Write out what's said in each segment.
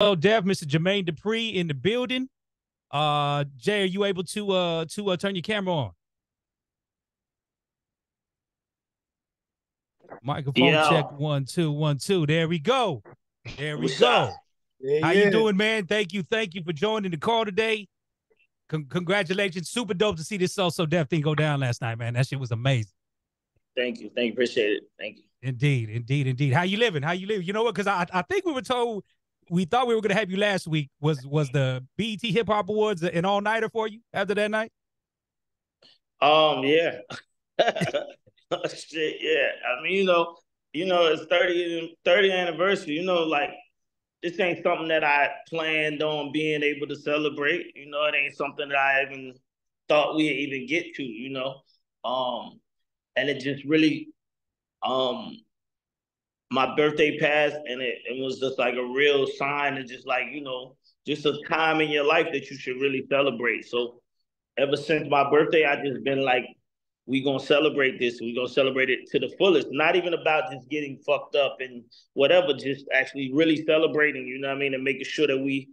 Hello, Dev, Mr. Jermaine Dupri in the building. Jay, are you able to turn your camera on? Microphone Yeah, check 1 2 1 2. There we go. There we what's up? go. Yeah, How you yeah. doing, man? Thank you for joining the call today. Congratulations, super dope to see this So Dev thing go down last night, man. That shit was amazing. Thank you. Appreciate it. Thank you. Indeed. How you living? You know what? Because I think we were told we thought we were gonna have you last week. Was the BET Hip Hop Awards an all nighter for you after that night? Yeah. Shit, yeah. I mean, it's 30th anniversary. Like this ain't something that I planned on being able to celebrate. It ain't something that I even thought we'd even get to. And it just really, my birthday passed, and it was just like a real sign of just like, just a time in your life that you should really celebrate. So ever since my birthday, I just been like, we gonna celebrate this. We gonna celebrate it to the fullest. Not even about just getting fucked up and whatever, just actually really celebrating, you know what I mean, and making sure that we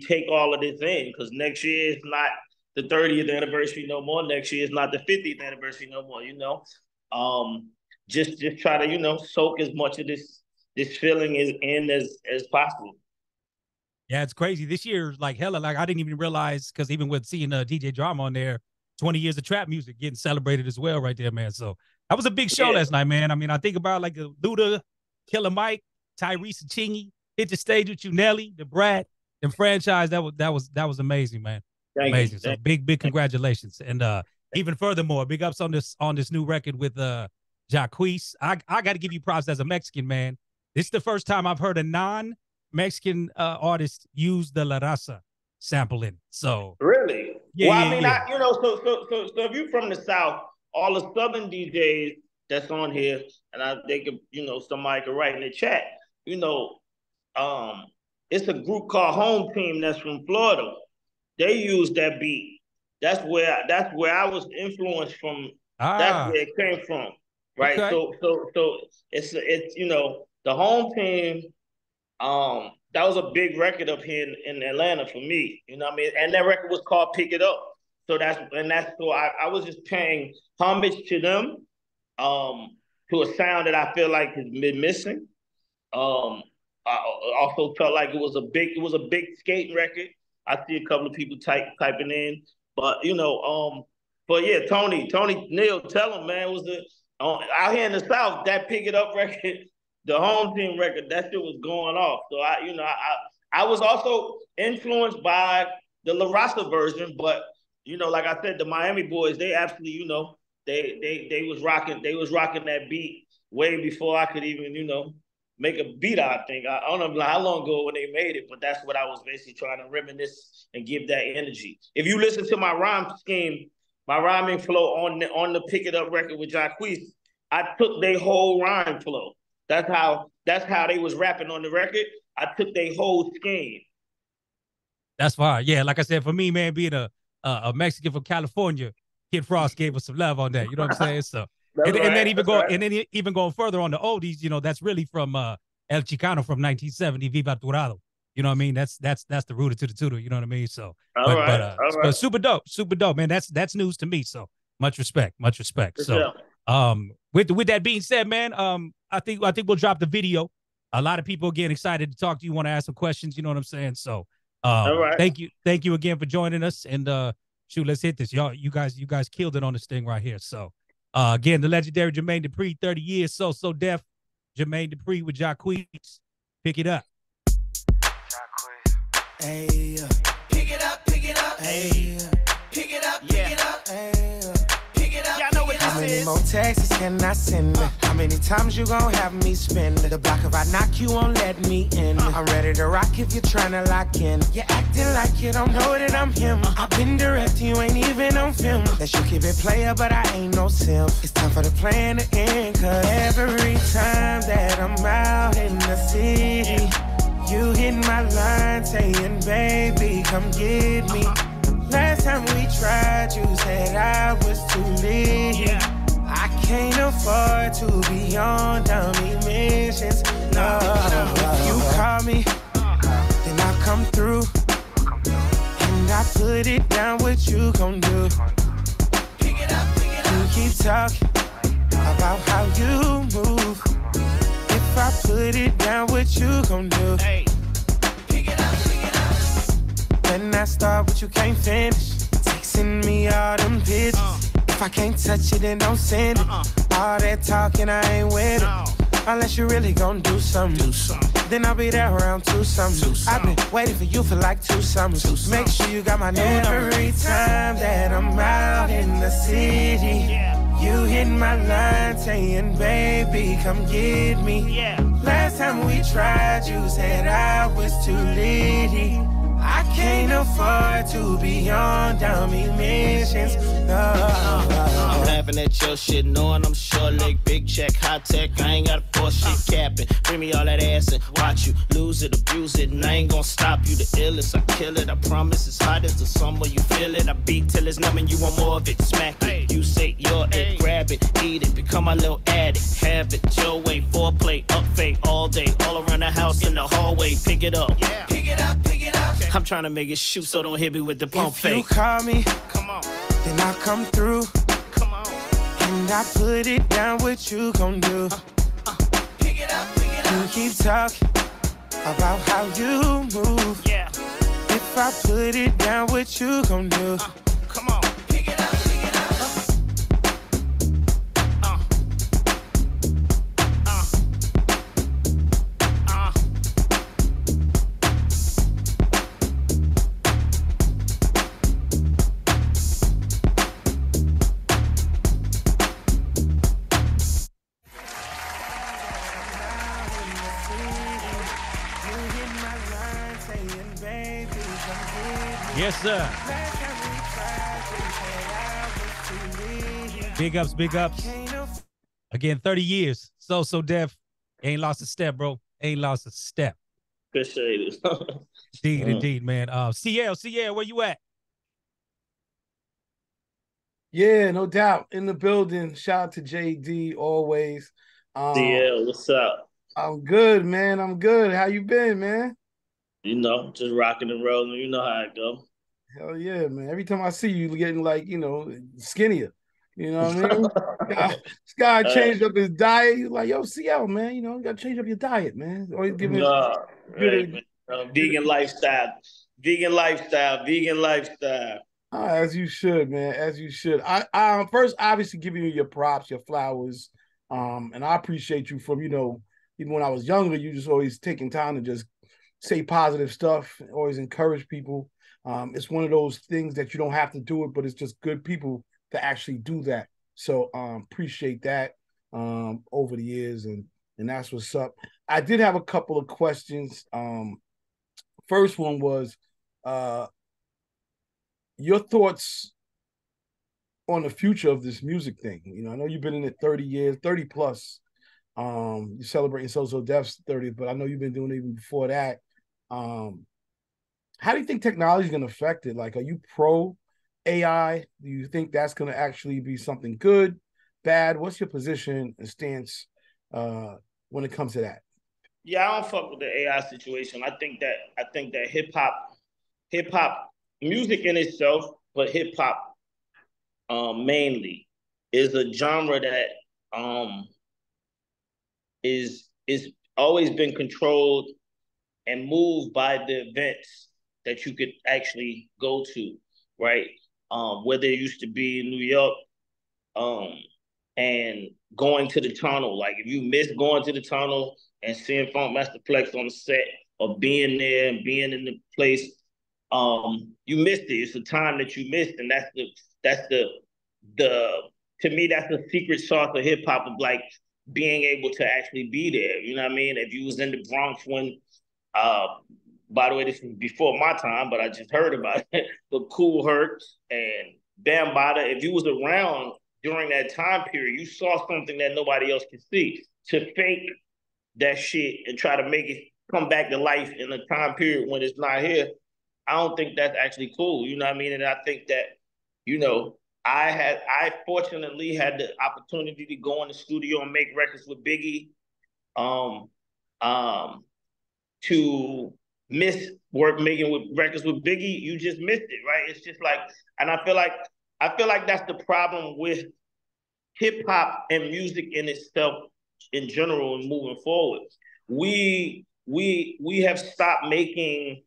take all of this in. Because next year is not the 30th anniversary no more. Next year is not the 50th anniversary no more. Just try to, soak as much of this feeling as possible. Yeah, it's crazy. This year, like hella, like I didn't even realize, because even with seeing DJ Drama on there, 20 years of trap music getting celebrated as well right there, man. So that was a big show last night, man. I mean, I think about like Luda, Killer Mike, Tyrese and Chingy hit the stage with you, Nelly, the Brat, and franchise. That was amazing, man. Amazing. So big congratulations. And even furthermore, big ups on this new record with Jacquees. I got to give you props as a Mexican, man. This is the first time I've heard a non-Mexican artist use the La Raza sampling. So really, yeah, well, yeah, I mean, yeah. So if you're from the South, all the Southern DJs that's on here, and they could, somebody could write in the chat, it's a group called Home Team that's from Florida. They use that beat. That's where I was influenced from. That's where it came from, right? Okay. So it's the Home Team. That was a big record up here in Atlanta for me. You know what I mean? And that record was called Pick It Up. So I was just paying homage to them, to a sound that I feel like has been missing. I also felt like it was a big skating record. I see a couple of people typing in, but but yeah, Tony Neal, tell him, man, was the out here in the South, that Pick It Up record, the Home Team record, that shit was going off. So I was also influenced by the La Raza version, but like I said, the Miami boys, they absolutely, they was rocking that beat way before I could even, make a beat. I think I don't know how long ago when they made it, but that's what I was basically trying to reminisce and give that energy. If you listen to my rhyme scheme, my rhyming flow on the Pick It Up record with Jacquees, I took their whole rhyme flow. That's how they was rapping on the record. I took their whole scheme. That's fine. Yeah, like I said, for me, man, being a Mexican from California, Kid Frost gave us some love on that. You know what I'm saying? So and then even going further on the oldies, that's really from El Chicano from 1970, Viva Turado. You know what I mean? That's the rooter to the tutor. You know what I mean? So, but super dope, man. That's news to me. So much respect. So, with that being said, man, I think we'll drop the video. A lot of people are getting excited to talk to you. Want to ask some questions? You know what I'm saying? So, thank you again for joining us. And shoot, let's hit this, y'all. You guys killed it on this thing right here. So, again, the legendary Jermaine Dupri, 30 years, so deaf. Jermaine Dupri with Jacquees. Pick it up. Hey, pick it up, hey, pick it up, hey, pick it up. Y'all know what this is. How many more texts can I send? How many times you gon' have me spend the block? If I knock, you won't let me in. I'm ready to rock if you're trying to lock in. You're acting like you don't know that I'm him. I've been direct, you ain't even on film. That you keep it player, but I ain't no sim. It's time for the plan to end, cause every time that I'm out in the city, you hit my line saying, baby, come get me. Last time we tried, you said I was too lit. I can't afford to be on dummy missions. No, if you call me, I put it down, what you gon' do? Pick it up, pick it up. You keep talking about how you move. If I put it down, what you gon' do? Hey. Pick it up, pick it up. When I start, what you can't finish. Texting me all them pictures. If I can't touch it, then don't send it. All that talking, I ain't with it. Unless you really gon' do something. Then I'll be there around 2 summers. I've been waiting for you for like 2 summers. Make sure you got my new number. Every time that I'm out in the city, you hit my line saying, baby, come get me. Last time we tried, you said I was too litty. I can't afford to be on dummy missions. I'm laughing at your shit, knowing I'm short leg, big check, high tech. I ain't got a force shit capping. Bring me all that ass and watch you lose it, abuse it, and I ain't gonna stop you. The illest, I kill it. I promise it's hot as the summer. You feel it. I beat till it's numbing. You want more of it, smack it. You say you're it, grab it, eat it, become my little addict. Have it your way, foreplay, up fake all day, all around the house in the hallway. Pick it up, pick it up, pick it up. I'm trying to make it shoot, so don't hit me with the pump fake. If you call me, come on, then I come through. Come on, and I put it down. What you gon' do? Pick it up, pick it up. You keep talking about how you move. Yeah. If I put it down, what you gon' do? Come on, pick it up, pick it up. Yes, sir. Big ups, big ups. Again, 30 years. So deaf. Ain't lost a step, bro. Ain't lost a step. Appreciate it. Indeed, man. CL, where you at? Yeah, no doubt. In the building. Shout out to JD always. CL, what's up? I'm good, man. I'm good. How you been, man? You know, just rocking and rolling. You know how it go. Hell yeah, man. Every time I see you, getting like, skinnier. You know what I mean? This guy changed up his diet. He's like, yo, CL, man, you got to change up your diet, man. Always giving vegan lifestyle. Vegan lifestyle. As you should, man. As you should. I first obviously giving you your props, your flowers. And I appreciate you from, even when I was younger, you just always taking time to just say positive stuff, always encourage people. It's one of those things that you don't have to do it, but it's just good people to actually do that. So appreciate that over the years, and that's what's up. I did have a couple of questions. First one was your thoughts on the future of this music thing. I know you've been in it 30 years, 30 plus. You're celebrating So Def's 30th, but I know you've been doing it even before that. How do you think technology is going to affect it? Like, are you pro AI? Do you think that's going to actually be something good, bad? What's your position and stance when it comes to that? Yeah, I don't fuck with the AI situation. I think that hip hop music in itself, but hip hop mainly is a genre that is always been controlled and moved by the events that you could actually go to, right? Whether it used to be in New York, and going to the tunnel. Like, if you miss going to the tunnel and seeing Funk Masterplex on the set, or being there and being in the place, you missed it. It's a time that you missed, and that's the to me, that's the secret sauce of hip hop, of like being able to actually be there. You know what I mean? If you was in the Bronx when, by the way, this was before my time, but I just heard about it. But Cool Herc and Bambaataa, if you was around during that time period, you saw something that nobody else could see. To fake that shit and try to make it come back to life in a time period when it's not here, I don't think that's actually cool. You know what I mean? And I think that, I fortunately had the opportunity to go in the studio and make records with Biggie, to miss making with records with Biggie, you just missed it, right? It's just like, and I feel like that's the problem with hip hop and music in itself in general and moving forward. We have stopped making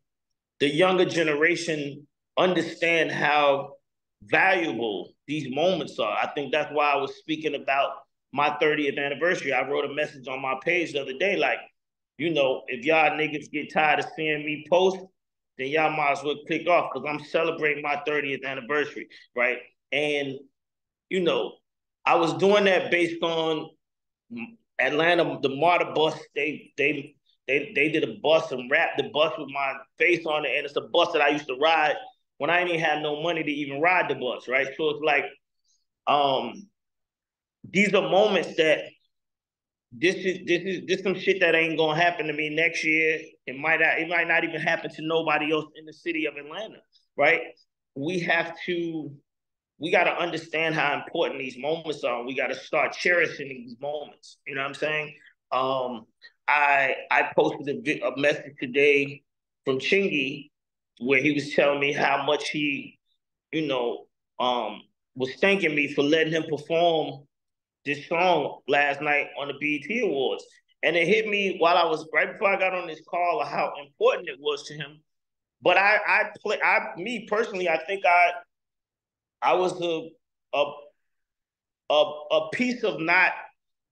the younger generation understand how valuable these moments are. I think that's why I was speaking about my 30th anniversary. I wrote a message on my page the other day, like, you know, if y'all niggas get tired of seeing me post, then y'all might as well click off because I'm celebrating my 30th anniversary, right? And, you know, I was doing that based on Atlanta, the MARTA bus. They did a bus and wrapped the bus with my face on it, and it's a bus that I used to ride when I didn't have no money to even ride the bus, right? So it's like, these are moments that this is some shit that ain't gonna happen to me next year. It might not even happen to nobody else in the city of Atlanta, right? We got to understand how important these moments are. We got to start cherishing these moments. You know what I'm saying? I posted a message today from Chingy where he was telling me how much he, you know, was thanking me for letting him perform this song last night on the BET Awards. And it hit me while I was, right before I got on this call, of how important it was to him. But me personally, I think I was a piece of not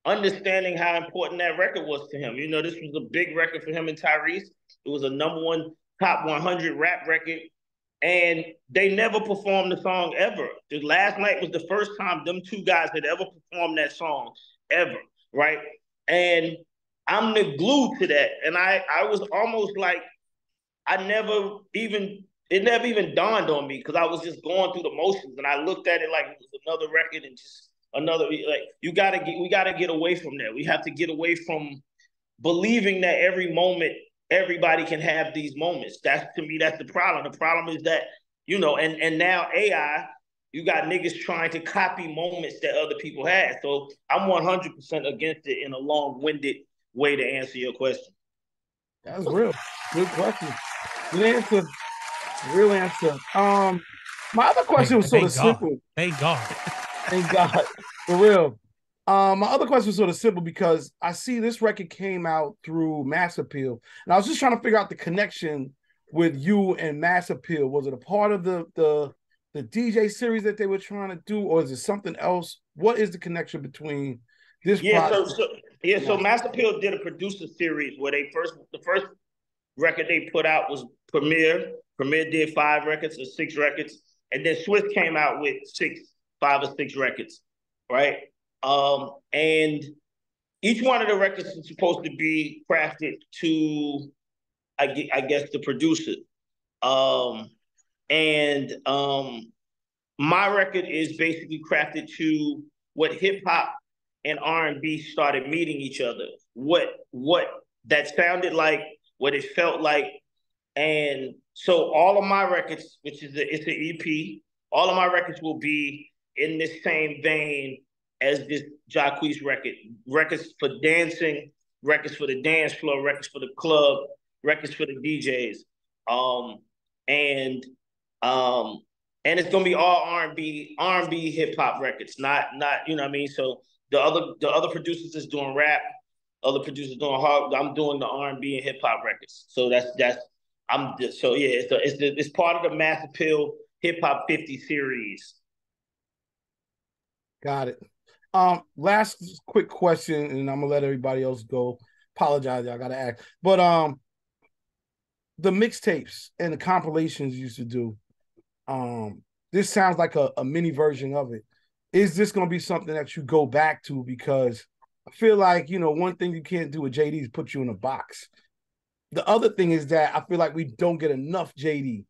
understanding how important that record was to him. You know, this was a big record for him and Tyrese. It was a #1 top 100 rap record. And they never performed the song ever. The last night was the first time them two guys had ever performed that song ever, right? And I'm the glue to that. And I was almost like, it never even dawned on me because I was just going through the motions and I looked at it like it was another record and just another, like, we gotta get away from that. We have to get away from believing that every moment everybody can have these moments. To me, that's the problem. The problem is that, you know, and now AI, you got niggas trying to copy moments that other people had. So I'm 100% against it in a long-winded way to answer your question. That's real. Good question. Good answer. Real answer. My other question was sort of simple. Thank God. Thank God. For real. My other question was sort of simple because I see this record came out through Mass Appeal, and I was just trying to figure out the connection with you and Mass Appeal. Was it a part of the DJ series that they were trying to do, or is it something else? What is the connection between this project? So Mass Appeal did a producer series where the first record they put out was Premier. Premier did 5 records or 6 records, and then Swiss came out with 5 or 6 records, right? And each one of the records is supposed to be crafted to, I guess, the producer. My record is basically crafted to what hip hop and R&B started meeting each other. What that sounded like, what it felt like. And so all of my records, which is it's an EP, all of my records will be in this same vein as this Jacquees record. Records for dancing, records for the dance floor, records for the club, records for the DJs. And it's gonna be all R&B hip hop records, not you know what I mean. So the other producers is doing rap, other producers doing hard. I'm doing the R&B and hip hop records. So it's part of the Mass Appeal Hip Hop 50 series. Got it. Last quick question, and I'm gonna let everybody else go. Apologize, I gotta ask. But the mixtapes and the compilations you used to do, this sounds like a mini version of it. Is this gonna be something that you go back to? Because I feel like, you know, one thing you can't do with JD is put you in a box. The other thing is that I feel like we don't get enough JD.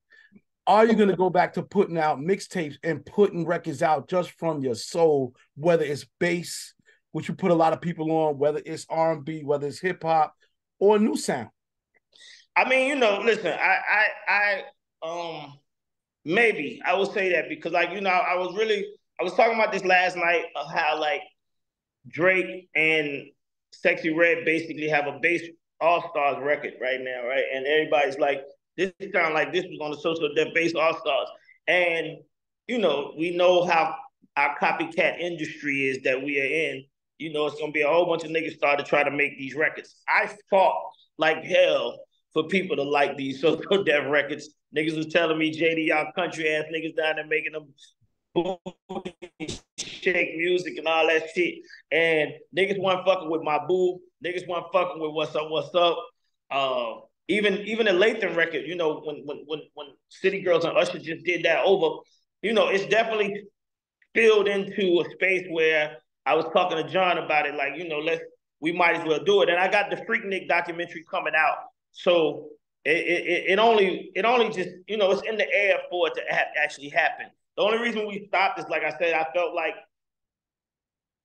Are you going to go back to putting out mixtapes and putting records out just from your soul, whether it's bass, which you put a lot of people on, whether it's R&B, whether it's hip hop, or a new sound? I mean, you know, listen, I maybe I will say that because, like, you know, I was talking about this last night of how, like, Drake and Sexy Red basically have a bass All Stars record right now, right? And everybody's like, this sound like this was on the Social Death Bass All Stars. And, you know, we know how our copycat industry is that we are in. You know, it's gonna be a whole bunch of niggas start to try to make these records. I fought like hell for people to like these Social Death records. Niggas was telling me, JD, y'all country ass niggas down there making them shake music and all that shit. And niggas weren't fucking with my boo. Niggas weren't fucking with what's up, what's up. Even the Lathan record, you know, when City Girls and Usher just did that over, you know, it's definitely spilled into a space where I was talking to John about it, like, you know, we might as well do it. And I got the Freaknik documentary coming out. So it only just, you know, it's in the air for it to actually happen. The only reason we stopped is, like I said, I felt like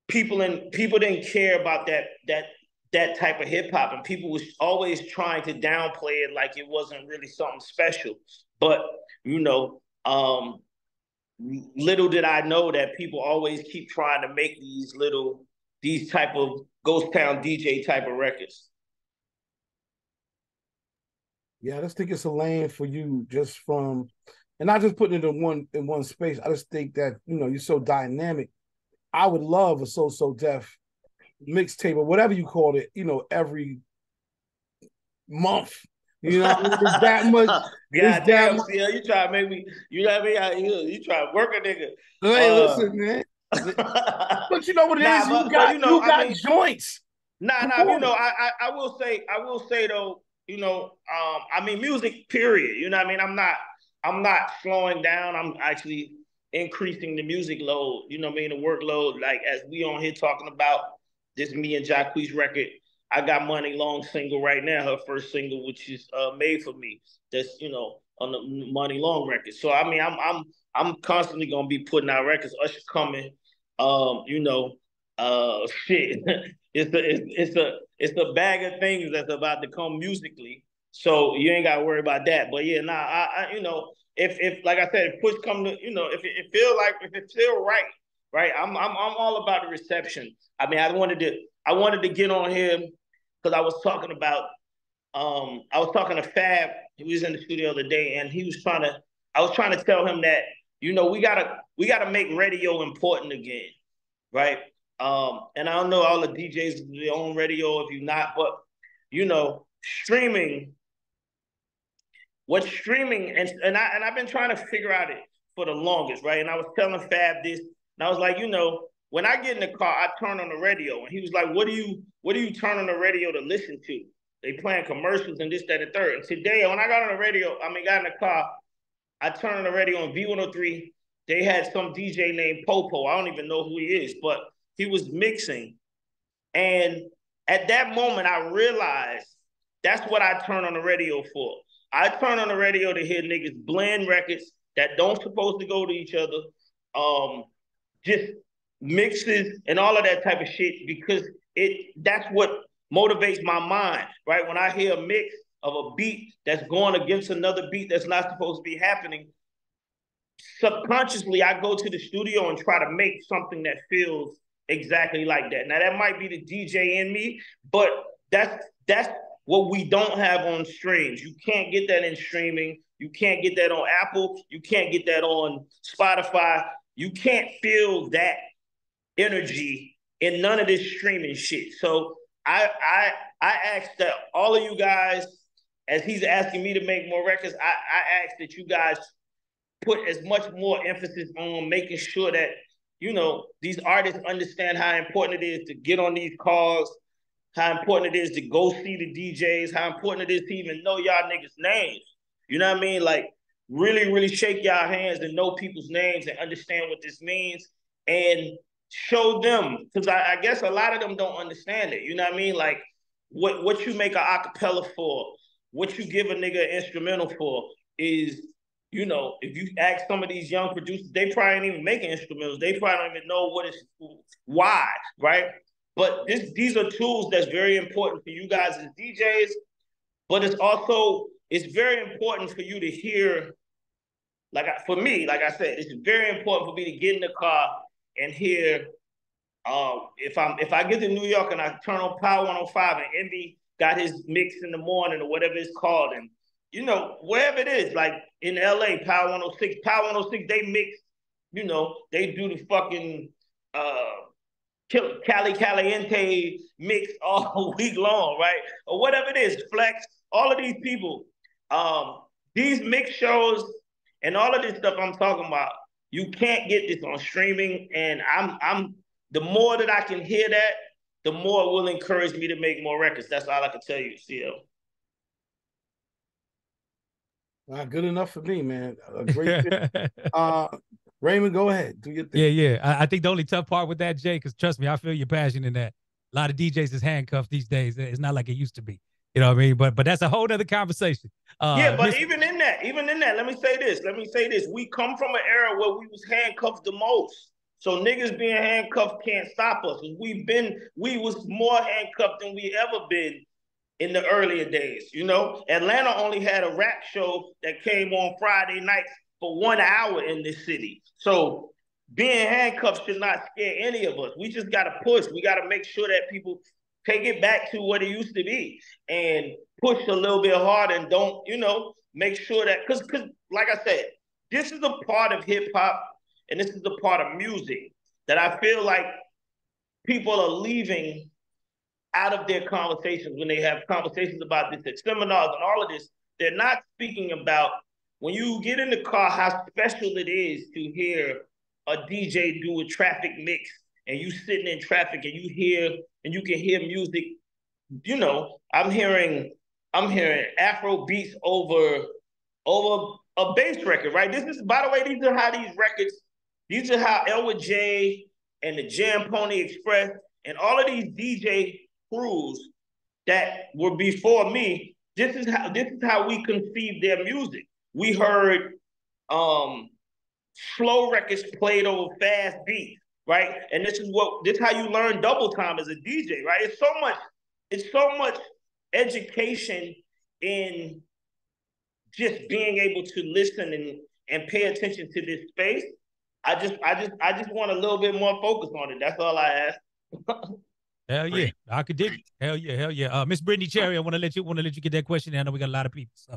people didn't care about that type of hip hop, and people was always trying to downplay it like it wasn't really something special. But, you know, little did I know that people always keep trying to make these type of ghost town DJ type of records. Yeah, I just think it's a lane for you, just from, and not just putting it in one space. I just think that, you know, you're so dynamic. I would love a So Def mixtape or whatever you called it, you know, every month. You know, it's that much. God damn, CL, you try to make me, you know what I mean? You try to work a nigga. Hey, listen, man. But you know what it is? You got joints. Nah, you know, I will say though, you know, I mean, music, period. You know what I mean? I'm not slowing down. I'm actually increasing the music load, you know what I mean, the workload. Like, as we on here talking about this me and Jacquees record, I got Money Long single right now, her first single, which is Made for Me. That's, you know, on the Money Long record. So I mean, I'm constantly gonna be putting out records. Usher coming, you know, shit. it's a bag of things that's about to come musically. So you ain't gotta worry about that. But yeah, I you know, if like I said, if push come to, you know, if it feel right, right? I'm all about the reception. I mean, I wanted to get on here because I was talking to Fab. He was in the studio the other day, and I was trying to tell him that, you know, we gotta make radio important again, right? And I don't know all the DJs their own radio if you're not, but you know, streaming. What's streaming, and I've been trying to figure out it for the longest, right? And I was telling Fab this, and I was like, you know, when I get in the car, I turn on the radio, and he was like, what do you turn on the radio to listen to? They playing commercials and this, that, and third. And today, when I got in the car, I turned on the radio on V103. They had some DJ named Popo. I don't even know who he is, but he was mixing. And at that moment, I realized that's what I turn on the radio for. I turn on the radio to hear niggas blend records that don't supposed to go to each other, just mixes and all of that type of shit, because that's what motivates my mind, right? When I hear a mix of a beat that's going against another beat that's not supposed to be happening, subconsciously I go to the studio and try to make something that feels exactly like that. Now that might be the DJ in me, but that's what we don't have on streams. You can't get that in streaming. You can't get that on Apple. You can't get that on Spotify. You can't feel that energy in none of this streaming shit. So I ask that all of you guys, as he's asking me to make more records, I ask that you guys put as much more emphasis on making sure that, you know, these artists understand how important it is to get on these calls, how important it is to go see the DJs, how important it is to even know y'all niggas' names. You know what I mean? Like, really, really shake y'all hands and know people's names and understand what this means and show them. Because I guess a lot of them don't understand it. You know what I mean? Like, what you make an acapella for, what you give a nigga an instrumental for is, you know, if you ask some of these young producers, they probably ain't even making instrumentals. They probably don't even know why, right? But these are tools that's very important for you guys as DJs, but it's very important for you to hear, for me, like I said, it's very important for me to get in the car and hear, if I get to New York and I turn on Power 105 and Envy got his mix in the morning or whatever it's called. And, you know, wherever it is, like in LA, Power 106, they mix, you know, they do the fucking Cali Caliente mix all week long, right? Or whatever it is, Flex, all of these people, these mix shows and all of this stuff I'm talking about, you can't get this on streaming. And I'm the more that I can hear that, the more it will encourage me to make more records. That's all I can tell you, CL. Good enough for me, man. A great Raymond, go ahead. Do your thing. Yeah. I think the only tough part with that, Jay, because trust me, I feel your passion in that. A lot of DJs is handcuffed these days. It's not like it used to be. You know what I mean? But that's a whole other conversation. But even in that, let me say this. We come from an era where we was handcuffed the most. So niggas being handcuffed can't stop us. We was more handcuffed than we ever been in the earlier days. You know, Atlanta only had a rap show that came on Friday nights for 1 hour in this city. So being handcuffed should not scare any of us. We just got to push. We got to make sure that people take it back to what it used to be and push a little bit harder and don't, you know, make sure that, because like I said, this is a part of hip hop and this is a part of music that I feel like people are leaving out of their conversations when they have conversations about this at seminars and all of this. They're not speaking about when you get in the car, how special it is to hear a DJ do a traffic mix and you sitting in traffic and you can hear music. You know, I'm hearing Afro beats over a bass record, right? This is, by the way, these are how Elwood J and the Jam Pony Express and all of these DJ crews that were before me, this is how we conceived their music. We heard slow records played over fast beats, right? And this is how you learn double time as a DJ, right? It's so much education in just being able to listen and pay attention to this space. I just want a little bit more focus on it. That's all I ask. Hell yeah, I could dig it. Hell yeah. Miss Brittany Cherry, I want to let you get that question in. I know we got a lot of people. So,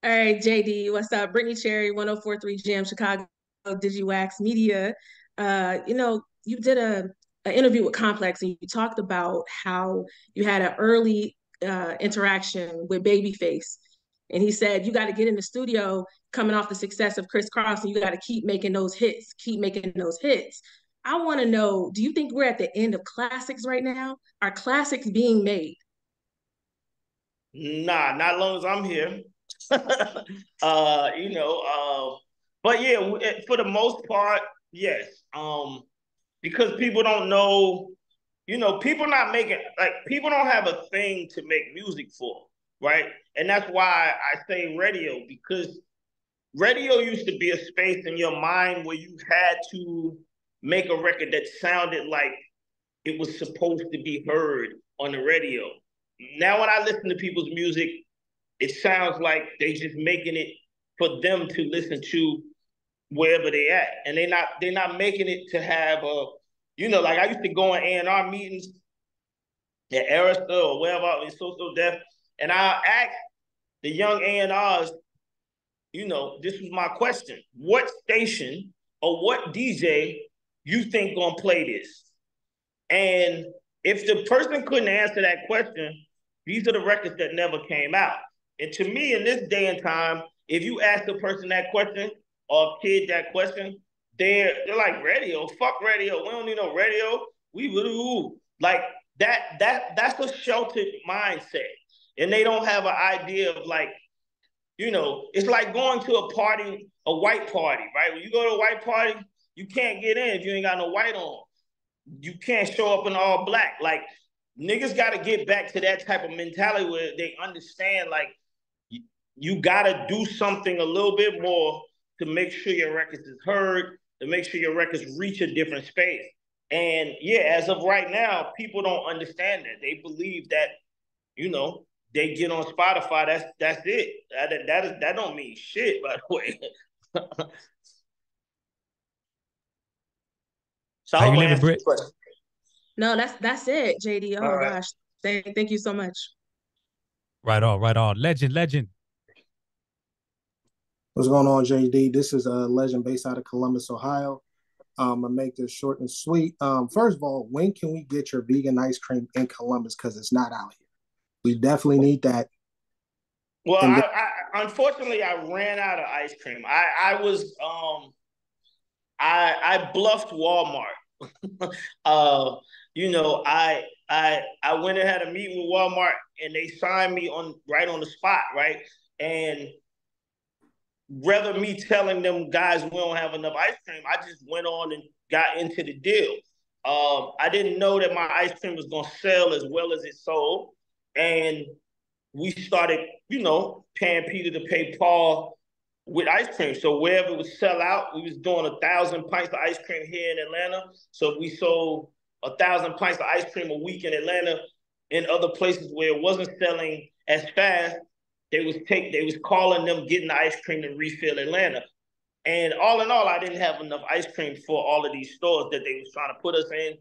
all right, JD, what's up? Brittany Cherry, 1043 Jam, Chicago, DigiWax Media. You know, you did an interview with Complex, and you talked about how you had an early interaction with Babyface, and he said you got to get in the studio coming off the success of Criss Cross, and you got to keep making those hits. I want to know, do you think we're at the end of classics right now? Are classics being made? Nah, not as long as I'm here. You know, but yeah, for the most part, yes. Because people don't know, you know, people don't have a thing to make music for, right? And that's why I say radio, because radio used to be a space in your mind where you had to make a record that sounded like it was supposed to be heard on the radio. Now when I listen to people's music, it sounds like they just making it for them to listen to wherever they at. And they're not making it to have a, you know, like I used to go in A&R meetings at Arista or wherever in So Def, and I asked the young A&Rs, you know, this was my question. What station or what DJ you think gonna play this? And if the person couldn't answer that question, these are the records that never came out. And to me, in this day and time, if you ask a person that question or a kid that question, they're like, radio, fuck radio. We don't need no radio. We will like that's a sheltered mindset. And they don't have an idea of like, you know, it's like going to a party, a white party, right? When you go to a white party, you can't get in if you ain't got no white on. You can't show up in all black. Like, niggas got to get back to that type of mentality where they understand, like, you got to do something a little bit more to make sure your records is heard, to make sure your records reach a different space. And yeah, as of right now, people don't understand that. They believe that, you know, they get on Spotify, that's it. That don't mean shit, by the way. So I hope I answered your question. No, that's it, JD. Oh gosh. Thank you so much. Right on, right on. Legend, legend. What's going on, JD? This is a legend based out of Columbus, Ohio. I make this short and sweet. First of all, when can we get your vegan ice cream in Columbus? Because it's not out here. We definitely need that. Well, I unfortunately I ran out of ice cream. I bluffed Walmart. You know, I went and had a meeting with Walmart, and they signed me on right on the spot, right? And rather me telling them guys we don't have enough ice cream, I just went on and got into the deal. I didn't know that my ice cream was gonna sell as well as it sold, and we started, you know, paying Peter to pay Paul with ice cream. So wherever it would sell out, we was doing 1,000 pints of ice cream here in Atlanta. So we sold 1,000 pints of ice cream a week in Atlanta. In other places where it wasn't selling as fast, they was calling them getting the ice cream to refill Atlanta. And all in all, I didn't have enough ice cream for all of these stores that they was trying to put us in.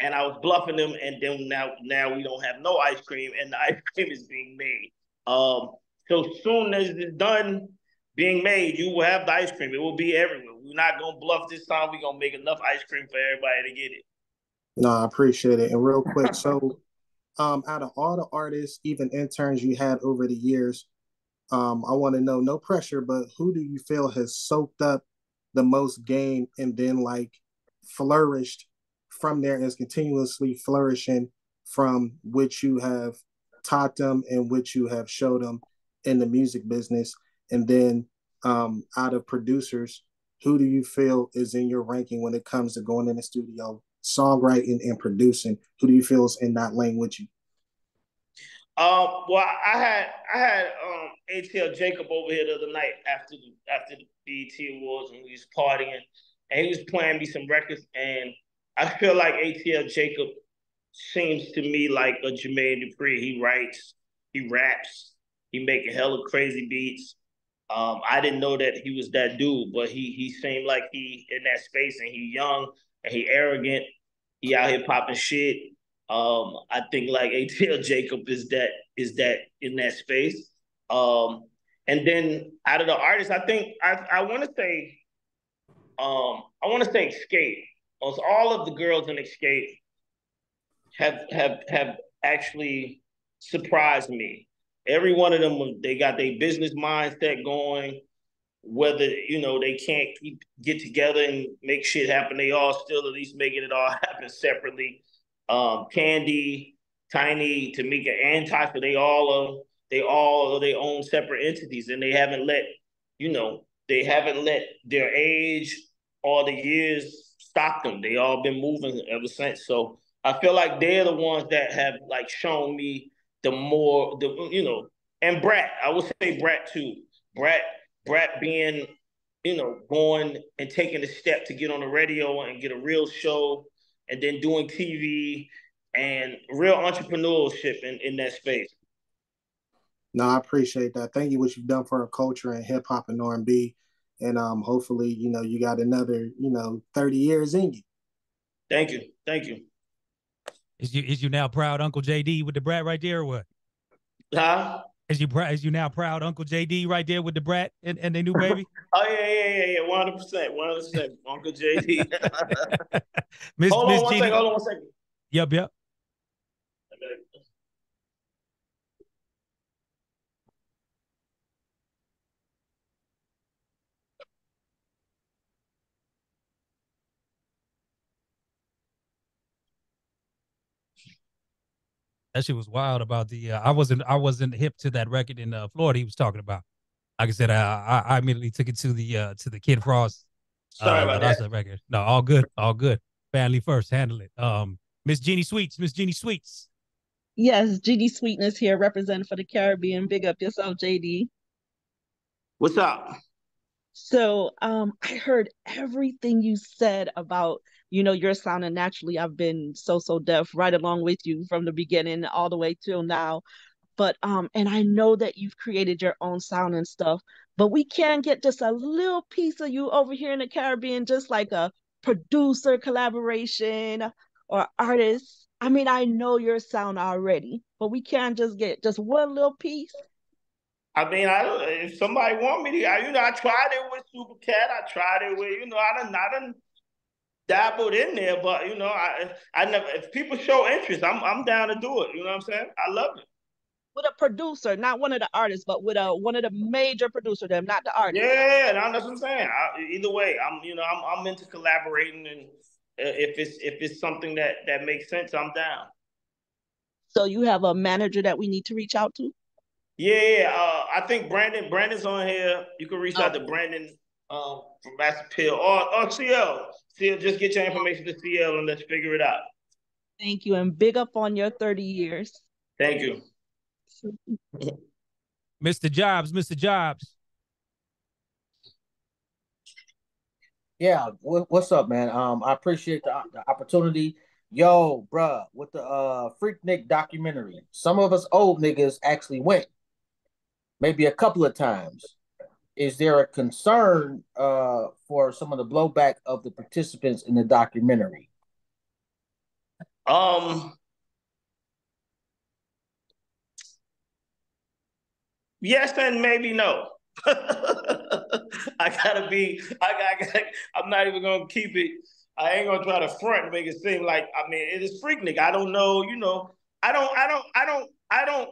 And I was bluffing them, and then now we don't have no ice cream, and the ice cream is being made. So soon as it's done being made, you will have the ice cream. It will be everywhere. We're not gonna bluff this time. We're gonna make enough ice cream for everybody to get it. No, I appreciate it. And real quick, so out of all the artists, even interns you had over the years, I want to know, no pressure, but who do you feel has soaked up the most game and then like flourished from there and is continuously flourishing from which you have taught them and which you have showed them in the music business? And then out of producers, who do you feel is in your ranking when it comes to going in the studio, songwriting and producing? Who do you feel is in that lane with you? Well, I had ATL Jacob over here the other night after the BET Awards, and we was partying, and he was playing me some records, and I feel like ATL Jacob seems to me like a Jermaine Dupri. He writes, he raps, he making hella crazy beats. I didn't know that he was that dude, but he seemed like he in that space, and he young and he arrogant. He out here popping shit. I think like ATL Jacob is that in that space. And then out of the artists, I think I want to say Escape. Almost all of the girls in Escape have actually surprised me. Every one of them, they got their business mindset going. Whether you know they can't get together and make shit happen, they all still at least making it all happen separately. Candy, Tiny, Tamika, and Tasha, they all are their own separate entities, and they haven't let their age or the years stop them. They all been moving ever since. So I feel like they're the ones that have like shown me and Brat. I would say Brat too. Brat being going and taking the step to get on the radio and get a real show, and then doing TV and real entrepreneurship in that space. No, I appreciate that. Thank you what you've done for our culture and hip hop and R&B. And hopefully, you got another, 30 years in you. Thank you. Thank you. Is you now proud Uncle JD with the brat right there or what? Huh? Is you now proud Uncle JD right there with the brat and the new baby? Oh yeah, 100%, Uncle JD. Hold on one second. Yep. That shit was wild about the. I wasn't hip to that record in Florida he was talking about. Like I said, I immediately took it to the Kid Frost. Sorry about that. Record. No, all good. Family first, handle it. Miss Jeannie Sweets. Yes, GD Sweetness here, representing for the Caribbean. Big up yourself, JD. What's up? So I heard everything you said about, your sound, and naturally I've been so deaf right along with you from the beginning all the way till now. But and I know that you've created your own sound and stuff, but we can get just a little piece of you over here in the Caribbean, just like a producer collaboration or artist. I mean, I know your sound already, but we can't just get just one little piece. I mean, if somebody want me to, I tried it with Super Cat. I tried it with, I done dabbled in there, but I never. If people show interest, I'm down to do it. You know what I'm saying? I love it. With a producer, not one of the artists, but with one of the major producer, them, not the artist. Yeah, that's what I'm saying. Either way, I'm into collaborating, and if it's something that makes sense, I'm down. So you have a manager that we need to reach out to? Yeah, I think Brandon's on here. You can reach out to Brandon from Master Pill or CL. CL, just get your information to CL and let's figure it out. Thank you, and big up on your 30 years. Thank you. Mr. Jobs, Mr. Jobs. Yeah, what's up, man? I appreciate the opportunity. Yo, bruh, with the Freaknik documentary, some of us old niggas actually went, maybe a couple of times. Is there a concern for some of the blowback of the participants in the documentary? Yes and maybe no. I'm not even gonna keep it. I ain't gonna try to front and make it seem like, I mean, it is Freaknik. I don't know, I don't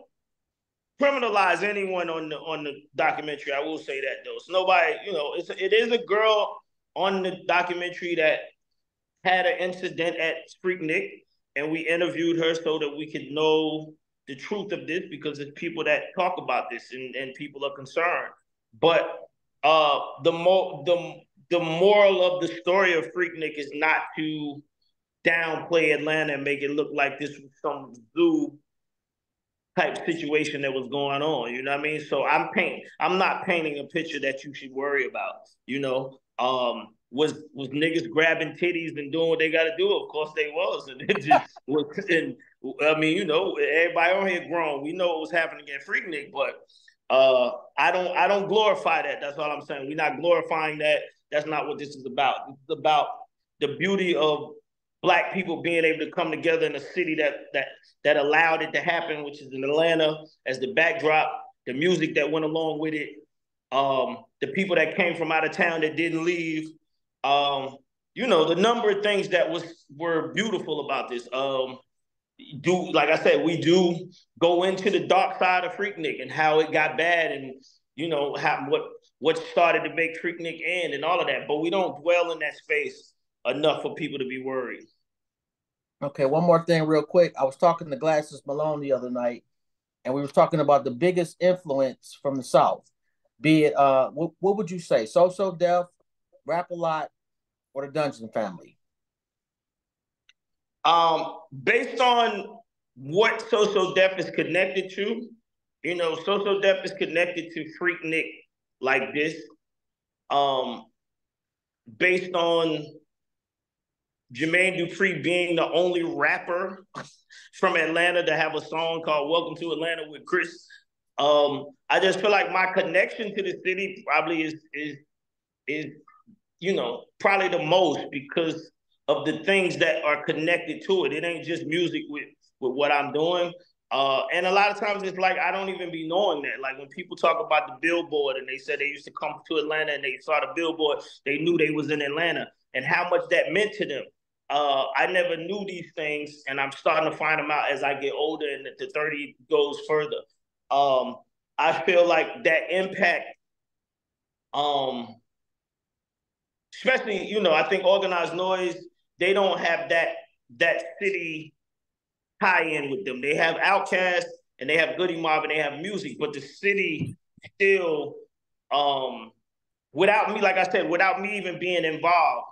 criminalize anyone on the documentary. I will say that though. So nobody, it is a girl on the documentary that had an incident at Freaknik, and we interviewed her so that we could know the truth of this, because it's people that talk about this and people are concerned. But the moral of the story of Freaknik is not to downplay Atlanta and make it look like this was some zoo type situation that was going on. You know what I mean? So I'm not painting a picture that you should worry about. Was niggas grabbing titties and doing what they got to do? Of course they was, and it just was. And I mean, everybody on here grown. We know what was happening at Freaknik, but I don't glorify that. That's all I'm saying. We're not glorifying that. That's not what this is about. It's about the beauty of Black people being able to come together in a city that allowed it to happen, which is in Atlanta, as the backdrop, the music that went along with it, the people that came from out of town that didn't leave. The number of things that were beautiful about this. Like I said, we do go into the dark side of Freaknik and how it got bad, and what started to make Freaknik end and all of that. But we don't dwell in that space enough for people to be worried. Okay, one more thing real quick. I was talking to Glasses Malone the other night, and we were talking about the biggest influence from the South. Be it, what would you say? So Def, Rap-A-Lot, or the Dungeon Family? Based on what So Def is connected to, So Def is connected to Freaknik like this. Based on Jermaine Dupri being the only rapper from Atlanta to have a song called Welcome to Atlanta with Chris. I just feel like my connection to the city probably is probably the most, because of the things that are connected to it. It ain't just music with what I'm doing. And a lot of times it's like, I don't even be knowing that. Like when people talk about the billboard and they said they used to come to Atlanta and they saw the billboard, they knew they was in Atlanta and how much that meant to them. I never knew these things, and I'm starting to find them out as I get older and the 30 goes further. I feel like that impact, especially, I think Organized Noise, they don't have that city tie-in with them. They have Outkast and they have Goody Mob and they have music, but the city still, without me, like I said, without me even being involved,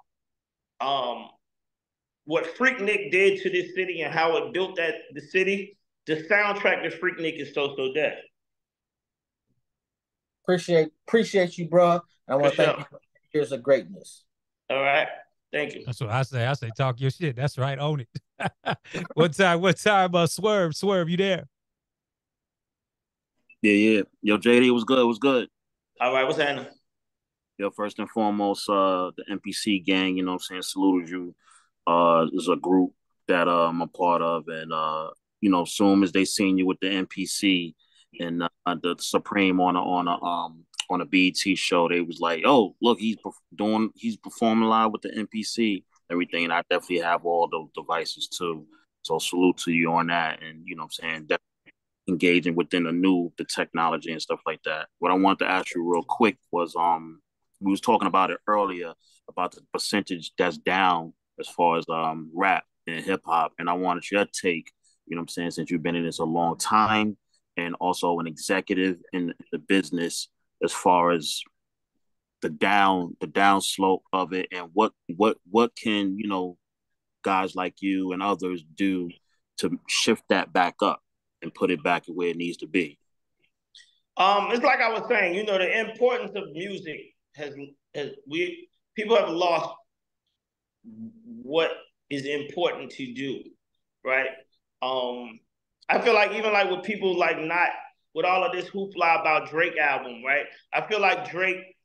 what Freaknik did to this city and how it built the city, the soundtrack to Freaknik is So Def. Appreciate you, bro. I want to thank you for years of greatness. All right. Thank you. That's what I say. I say, talk your shit. That's right. Own it. What time, Swerve, you there? Yeah. Yo, JD, was good. Was good. All right. What's happening? Yo, first and foremost, the NPC gang, you know what I'm saying, saluted you. Is a group that I'm a part of, and soon as they seen you with the NPC and the Supreme on a BET show, they was like, "Oh, look, he's performing live with the NPC, everything." And I definitely have all the devices too. So salute to you on that, and what I'm saying, that engaging within the technology and stuff like that. What I wanted to ask you real quick was we was talking about it earlier about the percentage that's down as far as rap and hip hop, and I wanted your take. I'm saying, since you've been in this a long time and also an executive in the business, as far as the down slope of it, and what can guys like you and others do to shift that back up and put it back where it needs to be. It's like I was saying, the importance of music has people have lost what is important to do, right? I feel like even like with people like not with all of this hoopla about Drake album, right? I feel like Drake,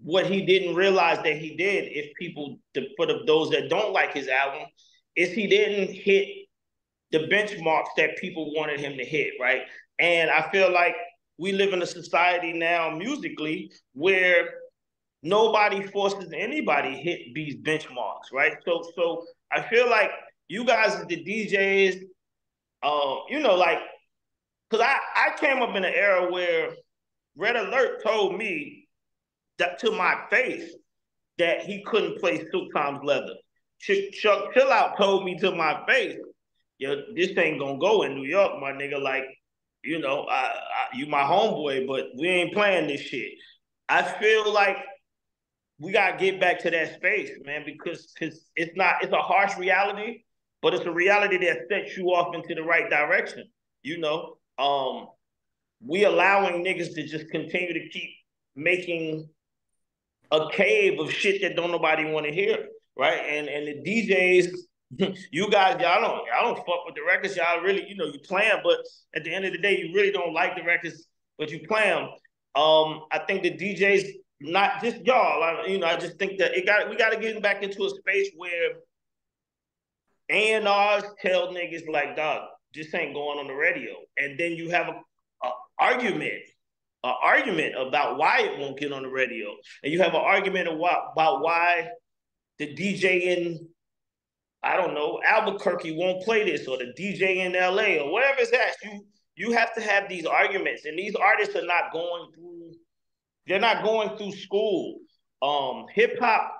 what he didn't realize that he did, if people, for those that don't like his album, is he didn't hit the benchmarks that people wanted him to hit, right? And I feel like we live in a society now musically where nobody forces anybody hit these benchmarks, right? So I feel like you guys as the DJs, because I came up in an era where Red Alert told me that to my face that he couldn't play Silk Times Leather. Chuck Chill Out told me to my face, yo, this ain't gonna go in New York, my nigga. Like, you my homeboy, but we ain't playing this shit. I feel like we gotta get back to that space, man, because it's a harsh reality, but it's a reality that sets you off into the right direction. We allowing niggas to just continue to keep making a cave of shit that don't nobody want to hear, right? And the DJs, you guys, y'all don't fuck with the records. Y'all really, you play them, but at the end of the day, you really don't like the records, but you play them. I think the DJs, not just y'all, I just think that we got to get back into a space where A&Rs tell niggas like, dog, this ain't going on the radio. And then you have an argument about why it won't get on the radio. And you have an argument about why the DJ in, I don't know, Albuquerque won't play this, or the DJ in LA, or whatever it's at. You have to have these arguments. And these artists are not going through school. Hip hop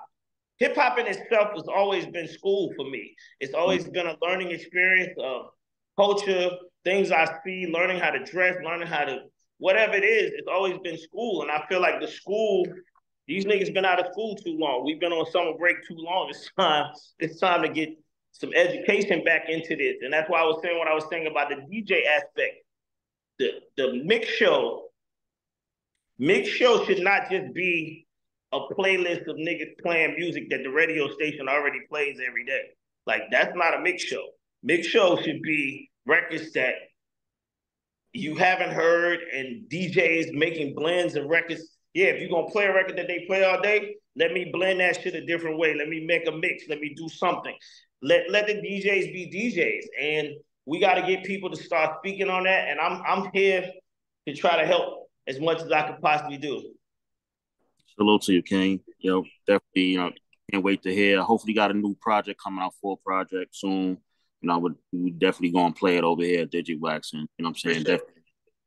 in itself has always been school for me. It's always been a learning experience of culture, things I see, learning how to dress, learning how to, whatever it is, it's always been school. And I feel like these niggas been out of school too long. We've been on summer break too long. It's time to get some education back into this. And that's why I was saying what I was saying about the DJ aspect. The mix show should not just be a playlist of niggas playing music that the radio station already plays every day. Like, that's not a mix show. Mix show should be records that you haven't heard, and DJs making blends of records. Yeah, if you're going to play a record that they play all day, let me blend that shit a different way. Let me make a mix. Let me do something. Let the DJs be DJs. And we got to get people to start speaking on that. And I'm here to try to help as much as I could possibly do. Salute to you, King. Definitely, can't wait to hear. Hopefully got a new project coming out, full project soon. We definitely gonna play it over here at DigiWax, and I'm saying, definitely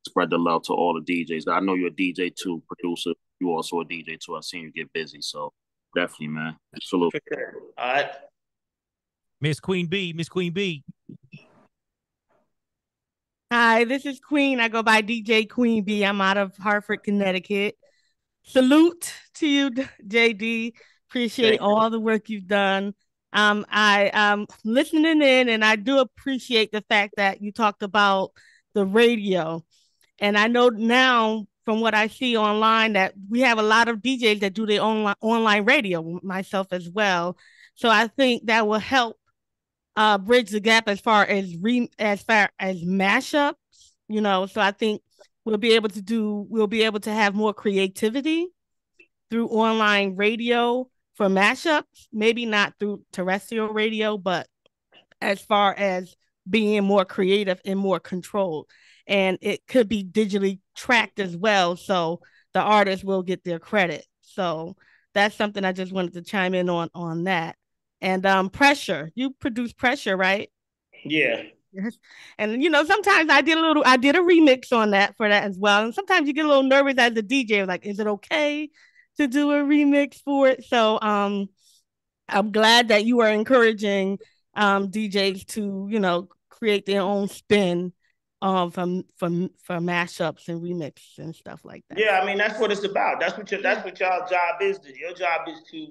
spread the love to all the DJs. I know you're a DJ too, producer. You also a DJ too. I've seen you get busy, so definitely, man. Salute. All right. Miss Queen B. Hi, this is Queen. I go by DJ Queen B. I'm out of Hartford, Connecticut. Salute to you, JD. Appreciate all the work you've done. I'm listening in, and I do appreciate the fact that you talked about the radio. And I know now from what I see online that we have a lot of DJs that do their online radio, myself as well. So I think that will help bridge the gap as far as mashups, So I think we'll be able to have more creativity through online radio for mashups, maybe not through terrestrial radio, but as far as being more creative and more controlled. And it could be digitally tracked as well, so the artist will get their credit. So that's something I just wanted to chime in on that. And Pressure, you produce Pressure, right? Yeah. Yes. And sometimes I did a remix on that for that as well. And sometimes you get a little nervous as a DJ, like, is it okay to do a remix for it? So I'm glad that you are encouraging DJs to, create their own spin for mashups and remixes and stuff like that. Yeah, I mean that's what it's about. That's what y'all job is. Your job is to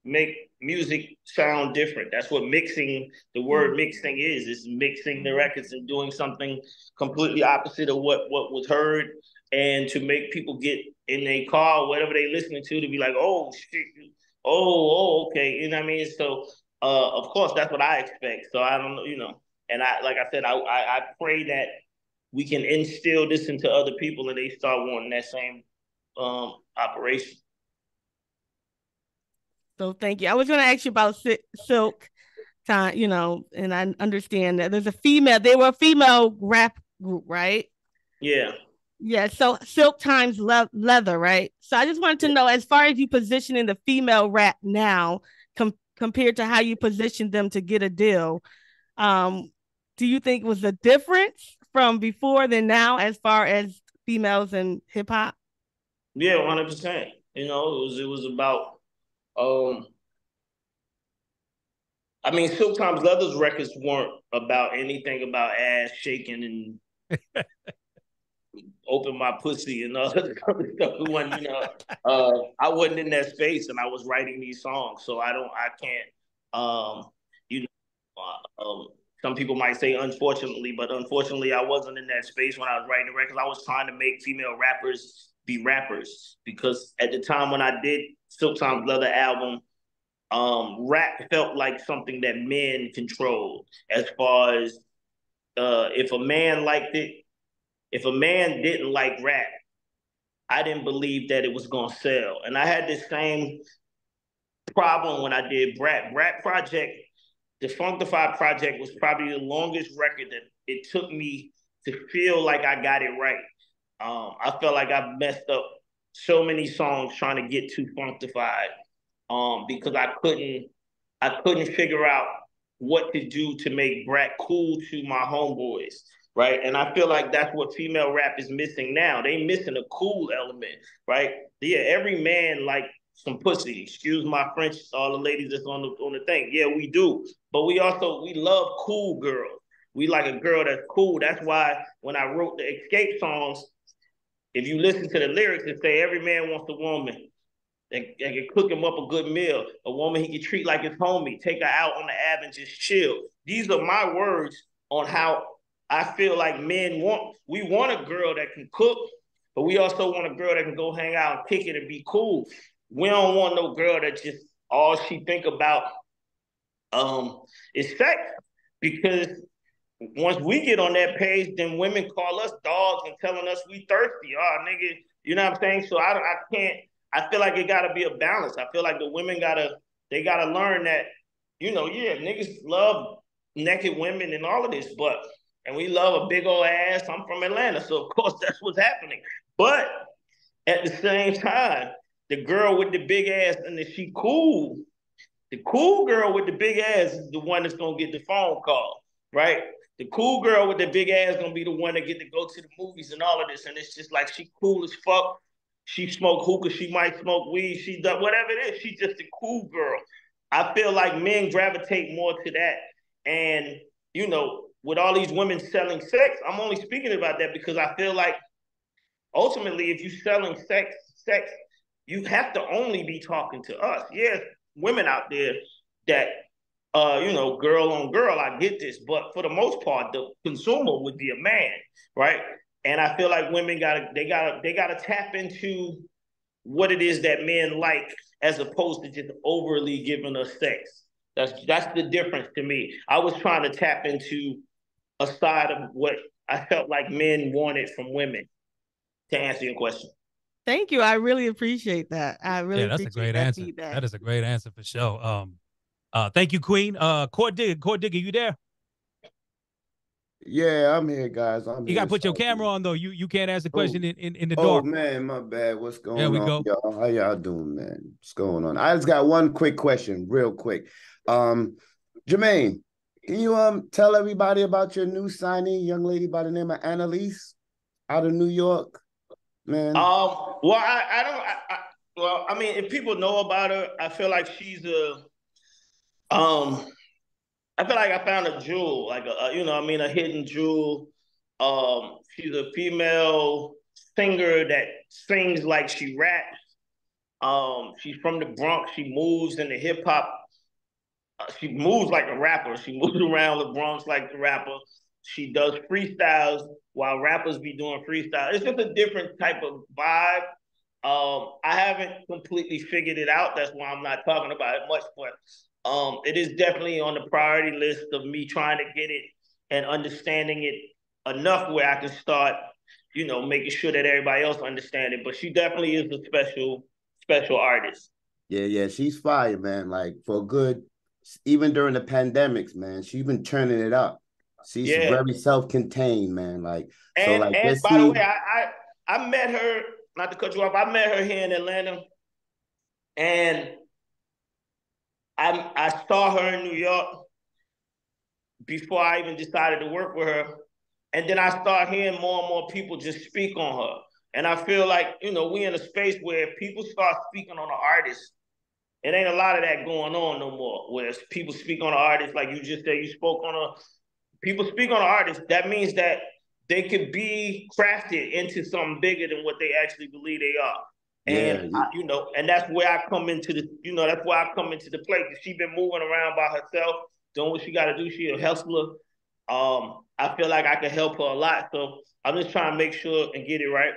make music sound different. That's what mixing, the word mixing is. It's mixing the records and doing something completely opposite of what was heard, and to make people get in their car, whatever they listening to be like, oh shit, okay. You know what I mean? So of course that's what I expect. So I don't know, and like I said, I pray that we can instill this into other people and they start wanting that same operation. So thank you. I was going to ask you about Silk time, and I understand that they were a female rap group, right? Yeah. Yeah. So Silk times Leather, right? So I just wanted to know, as far as you positioning the female rap now, compared to how you positioned them to get a deal, do you think it was a difference from before than now as far as females in hip hop? Yeah, 100%. It was about I mean, Silk Times Leather's records weren't about anything about ass shaking and open my pussy and all that stuff. It wasn't, I wasn't in that space and I was writing these songs. So I can't, some people might say unfortunately, but unfortunately I wasn't in that space when I was writing the records. I was trying to make female rappers be rappers, because at the time when I did Silk Times Leather album, rap felt like something that men controlled. As far as if a man liked it, if a man didn't like rap, I didn't believe that it was gonna sell. And I had this same problem when I did Brat Project. The Funkdafied Project was probably the longest record that it took me to feel like I got it right. I felt like I messed up so many songs trying to get to Funkdafied, because I couldn't figure out what to do to make Brat cool to my homeboys, right? And I feel like that's what female rap is missing now. They missing a cool element, right? Yeah, every man like some pussy. Excuse my French, all the ladies that's on the thing. Yeah, we do. But we love cool girls. We like a girl that's cool. That's why when I wrote the Escape songs, if you listen to the lyrics, it say every man wants a woman that can cook him up a good meal, a woman he can treat like his homie, take her out on the Ave and just chill. These are my words on how I feel like we want a girl that can cook, but we also want a girl that can go hang out and kick it and be cool. We don't want no girl that just all she think about is sex, because once we get on that page, then women call us dogs and telling us we thirsty. Oh, nigga, you know what I'm saying? So I can't. I feel like it gotta be a balance. I feel like the women gotta learn that, yeah, niggas love naked women and all of this, and we love a big old ass. I'm from Atlanta, so of course that's what's happening. But at the same time, the girl with the big ass, and if she cool, the cool girl with the big ass is the one that's gonna get the phone call, right? The cool girl with the big ass gonna be the one that get to go to the movies and all of this, and it's just like she cool as fuck. She smoke hookah, she might smoke weed, she does whatever it is. She's just a cool girl. I feel like men gravitate more to that, and with all these women selling sex, I'm only speaking about that because I feel like ultimately, if you're selling sex, you have to only be talking to us. Yes, women out there that girl on girl, I get this, but for the most part, the consumer would be a man, right? And I feel like women gotta tap into what it is that men like, as opposed to just overly giving us sex. That's the difference to me. I was trying to tap into a side of what I felt like men wanted from women, to answer your question. Thank you. I really appreciate that. That's a great answer. That is a great answer for sure. Thank you, Queen. Court Digger, you there? Yeah, I'm here, guys. I'm You here. gotta put your camera on though. You can't ask the question in the Oh dark. man, my bad. What's going There we on, go. y'all? How y'all doing, man? What's going on? I just got one quick question, real quick. Jermaine, can you tell everybody about your new signing, young lady by the name of Annalise out of New York, man? Well, I don't. Well, I mean, if people know about her, I feel like she's I feel like I found a jewel, like a hidden jewel. She's a female singer that sings like she raps. She's from the Bronx. She moves in the hip hop. She moves like a rapper. She moves around the Bronx like the rapper. She does freestyles while rappers be doing freestyle. It's just a different type of vibe. I haven't completely figured it out. That's why I'm not talking about it much, but it is definitely on the priority list of me trying to get it and understanding it enough where I can start, making sure that everybody else understands it. But she definitely is a special artist. Yeah, she's fire, man. Like for good, even during the pandemics, man, she's been turning it up. She's very self-contained, man. Like and by the way, I met her. Not to cut you off, I met her here in Atlanta, and I saw her in New York before I even decided to work with her. And then I start hearing more and more people just speak on her. And I feel like, we in a space where if people start speaking on an artist, it ain't a lot of that going on no more. Where people speak on an artist, like you just said, people speak on an artist, that means that they could be crafted into something bigger than what they actually believe they are. And and that's where I come into the play. She's been moving around by herself, doing what she got to do. She a hustler. I feel like I can help her a lot. So I'm just trying to make sure and get it right.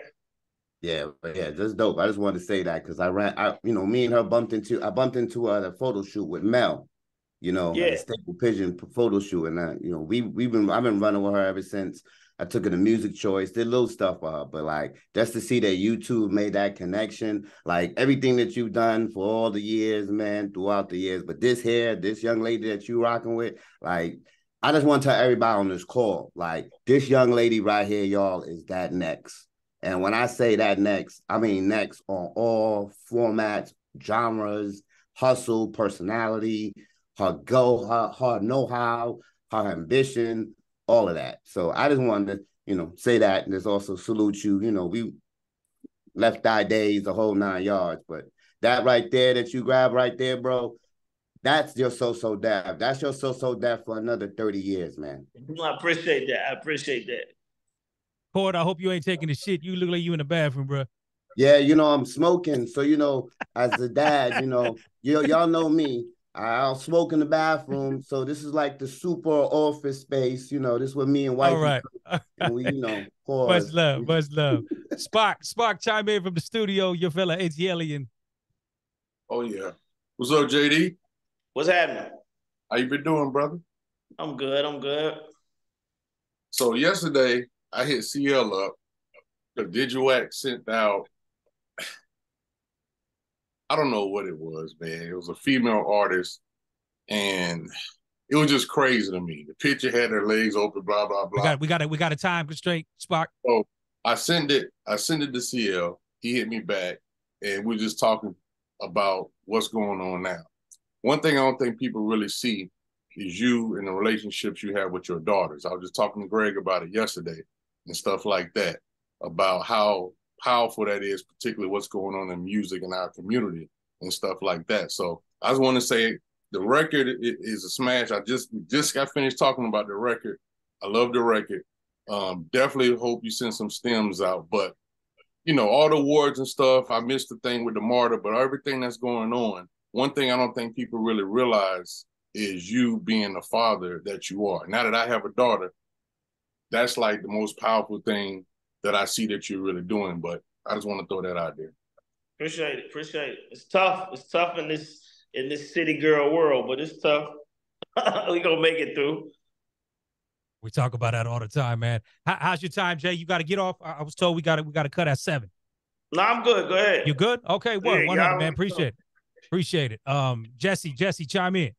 Yeah, that's dope. I just wanted to say that because me and her bumped into the photo shoot with Mel, at the Staple Pigeon photo shoot, and I've been running with her ever since. I took her to Music Choice, did little stuff for her, but like just to see that YouTube made that connection, like everything that you've done for all the years, man, throughout the years. But this young lady that you rocking with, like, I just want to tell everybody on this call, like this young lady right here, y'all, is that next. And when I say that next, I mean next on all formats, genres, hustle, personality, her know-how, her ambition, all of that. So I just wanted to, say that and just also salute you. We left eye days, the whole 9 yards, but that right there that you grab right there, bro, that's your so deaf. That's your so deaf for another 30 years, man. I appreciate that. Cord, I hope you ain't taking the shit. You look like you in the bathroom, bro. Yeah, I'm smoking. So, as a dad, y'all know me. I'll smoke in the bathroom. So this is like the super office space. This is what me and wife. All right. And we, pause. Much love. Spark, chime in from the studio. Your fella ATLian. Oh yeah. What's up, JD? What's happening? How you been doing, brother? I'm good. So yesterday I hit CL up. The Digiwax sent out, I don't know what it was, man. It was a female artist, and it was just crazy to me. The picture had her legs open, blah blah blah. We got a time constraint, Spark. So I sent it to CL. He hit me back, and we're just talking about what's going on now. One thing I don't think people really see is you and the relationships you have with your daughters. I was just talking to Greg about it yesterday and stuff like that, about how powerful that is, particularly what's going on in music in our community and stuff like that. So I just want to say the record is a smash. I just got finished talking about the record. I love the record. Definitely hope you send some stems out. But, all the awards and stuff, I missed the thing with the Martyr, but everything that's going on, one thing I don't think people really realize is you being the father that you are. Now that I have a daughter, that's like the most powerful thing that I see that you're really doing. But I just want to throw that out there. Appreciate it. It's tough in this city girl world, but it's tough. We gonna make it through. We talk about that all the time, man. How's your time, Jay? You got to get off. I was told we got to cut at 7. No, I'm good. Go ahead. You good? Okay, 100, man. Appreciate it. Jesse, chime in.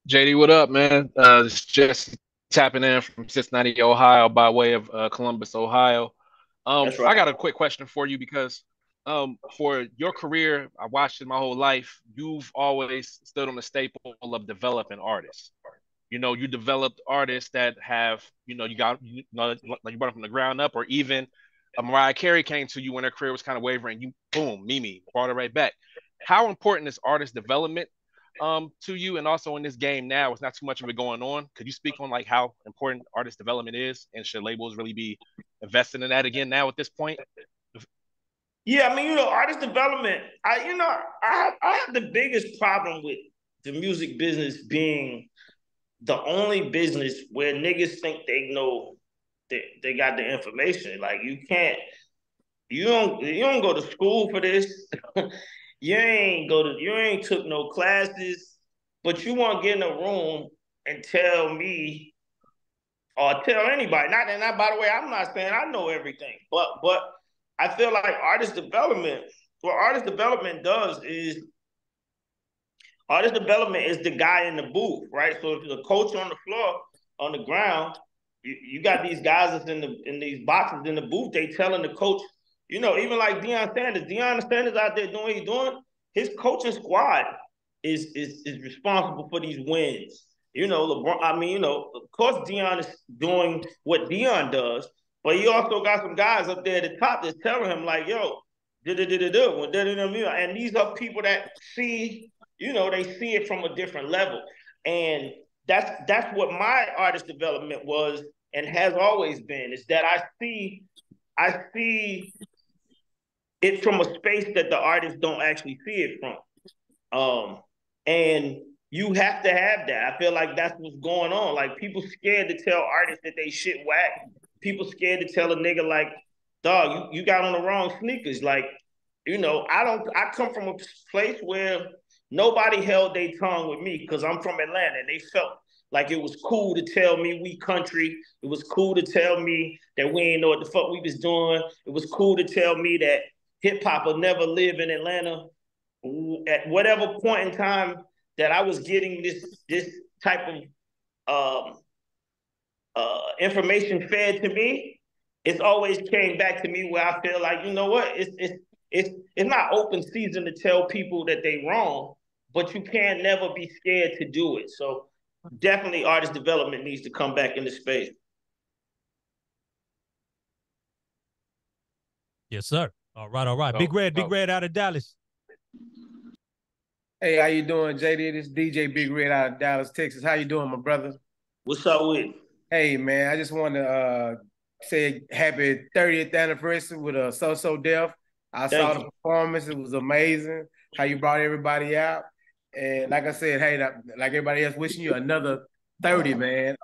JD, what up, man? It's just tapping in from Cincinnati, Ohio, by way of Columbus, Ohio. That's right. I got a quick question for you because for your career, I watched it my whole life. You've always stood on the staple of developing artists. You know, you developed artists that have, you brought them from the ground up, or even Mariah Carey came to you when her career was kind of wavering. You, boom, Mimi, brought her right back. How important is artist development to you, and also in this game now, it's not too much of it going on? Could you speak on like how important artist development is, and should labels really be investing in that again now at this point? Yeah, I mean, artist development. I have the biggest problem with the music business being the only business where niggas think they know that they got the information. Like you don't go to school for this. You ain't took no classes, but you want to get in a room and tell me or tell anybody. Not by the way, I'm not saying I know everything, but I feel like what artist development does is artist development is the guy in the booth, right? So if the coach on the floor, on the ground, you got these guys that's in these boxes in the booth, they telling the coach, even like Deion Sanders out there doing what he's doing, his coaching squad is responsible for these wins. LeBron, of course Deion is doing what Deion does, but he also got some guys up there at the top that's telling him like, yo, and these are people that see, they see it from a different level. And that's what my artist development was and has always been, is that I see it from a space that the artists don't actually see it from. And you have to have that. I feel like that's what's going on. Like, people scared to tell artists that they shit whack. People scared to tell a nigga like, dog, you got on the wrong sneakers. Like, I come from a place where nobody held their tongue with me because I'm from Atlanta, and they felt like it was cool to tell me we country. It was cool to tell me that we ain't know what the fuck we was doing. It was cool to tell me that hip hop will never live in Atlanta. At whatever point in time that I was getting this type of information fed to me, it's always came back to me where I feel like, you know what, it's not open season to tell people that they wrong, but you can't never be scared to do it. So definitely artist development needs to come back into space. Yes, sir. All right. Big Red out of Dallas. Hey, how you doing, JD? This is DJ Big Red out of Dallas, Texas. How you doing, my brother? What's up with? Hey, man, I just want to say happy 30th anniversary with So Def. I saw the performance. It was amazing how you brought everybody out. And like I said, hey, like everybody else, wishing you another 30, man.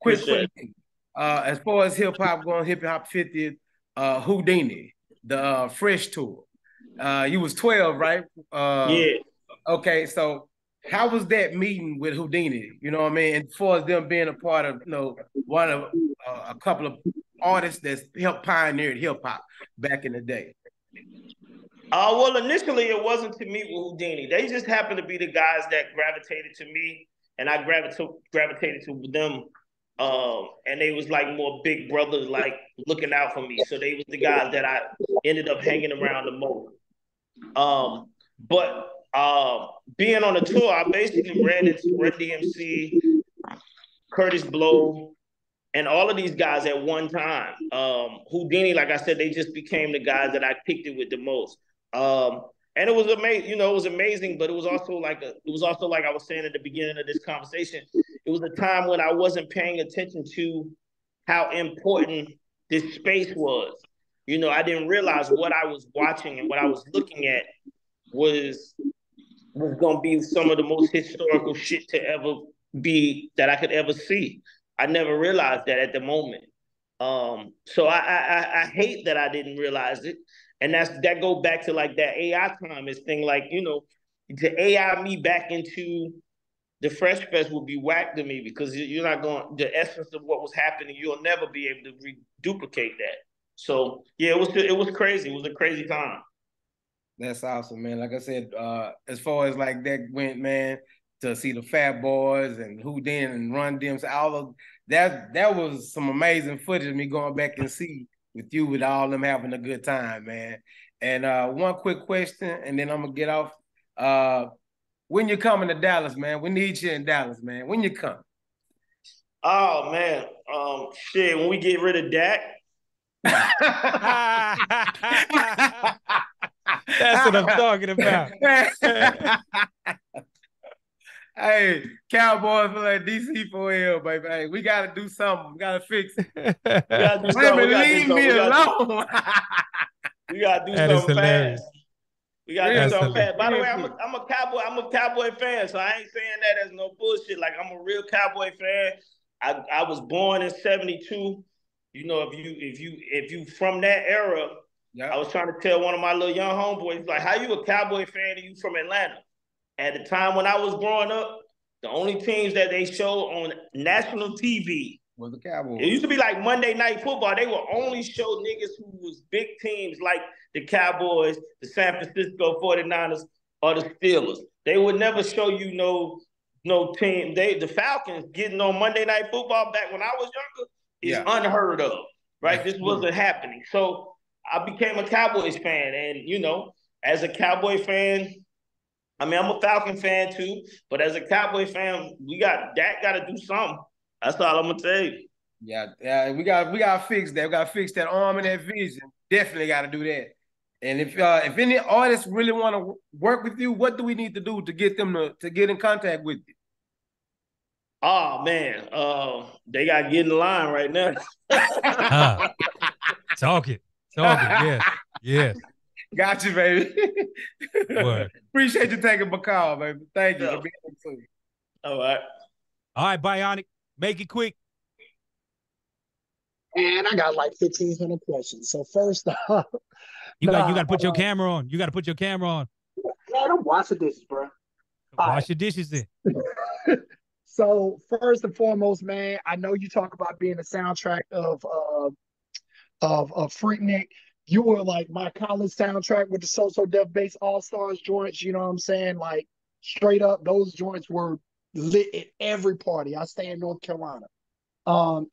Quick question. As far as hip-hop going, hip-hop 50th, Houdini, the Fresh Tour. You was 12, right? Yeah. Okay, so how was that meeting with Houdini? You know what I mean? And as far as them being a part of, one of a couple of artists that's helped pioneer hip hop back in the day. Well, initially it wasn't to meet with Houdini. They just happened to be the guys that gravitated to me, and I gravitated to them. And they was like more big brothers, like looking out for me. So they was the guys that I ended up hanging around the most. But being on the tour, I basically ran into Run DMC, Curtis Blow, and all of these guys at one time. Houdini, like I said, they just became the guys that I picked it with the most. And it was amazing, it was amazing, but it was also like I was saying at the beginning of this conversation, it was a time when I wasn't paying attention to how important this space was. I didn't realize what I was watching and what I was looking at was gonna be some of the most historical shit to ever be that I could ever see. I never realized that at the moment. So I hate that I didn't realize it. And that go back to like that AI Thomas thing, like, to AI me back into the Fresh Fest would be whack to me because you're not going, the essence of what was happening, you'll never be able to duplicate that. So yeah, it was crazy. It was a crazy time. That's awesome, man. Like I said, as far as like that went, man, to see the Fat Boys and Who Den and Run Dems. All of that was some amazing footage of me going back and see with you with all them having a good time, man. And one quick question, and then I'm gonna get off. When you coming to Dallas, man? We need you in Dallas, man. When you come? Oh man, shit. When we get rid of Dak. That's what I'm talking about. Hey, Cowboys for like DC for hell, baby. Hey, we gotta do something. We gotta fix it. We gotta do something. Leave me alone. We gotta do That is something hilarious. fast. We gotta do something fast. By the way, I'm a Cowboy fan, so I ain't saying that as no bullshit. Like, I'm a real Cowboy fan. I was born in '72. You know, if you from that era, I was trying to tell one of my little young homeboys, like, how you a Cowboy fan and you from Atlanta? At the time when I was growing up, the only teams that they showed on national TV was the Cowboys. It used to be like Monday Night Football. They would only show niggas who was big teams like the Cowboys, the San Francisco 49ers, or the Steelers. They would never show you no team. The Falcons getting on Monday Night Football back when I was younger is unheard of, right? This wasn't happening. So I became a Cowboys fan. And, you know, as a Cowboy fan, I mean, I'm a Falcon fan too, but as a Cowboy fan, Dak got to do something. That's all I'm gonna tell you. Yeah, we gotta fix that. We gotta fix that arm and that vision. Definitely got to do that. And if any artists really want to work with you, what do we need to do to get them to get in contact with you? Oh man, they got to get in line right now. Talking, yes. Got you, baby. Appreciate you taking my call, baby. Thank you for being here. All right, Bionic, make it quick. And I got like 1,500 questions. So first off, you got to put your camera on. You got to put your camera on. Man, I'm washing dishes, bro. Wash your dishes then. So first and foremost, man, I know you talk about being the soundtrack of Freaknik. You were like my college soundtrack with the So Def Bass All Stars joints. You know what I'm saying? Like straight up, those joints were lit at every party. I stay in North Carolina.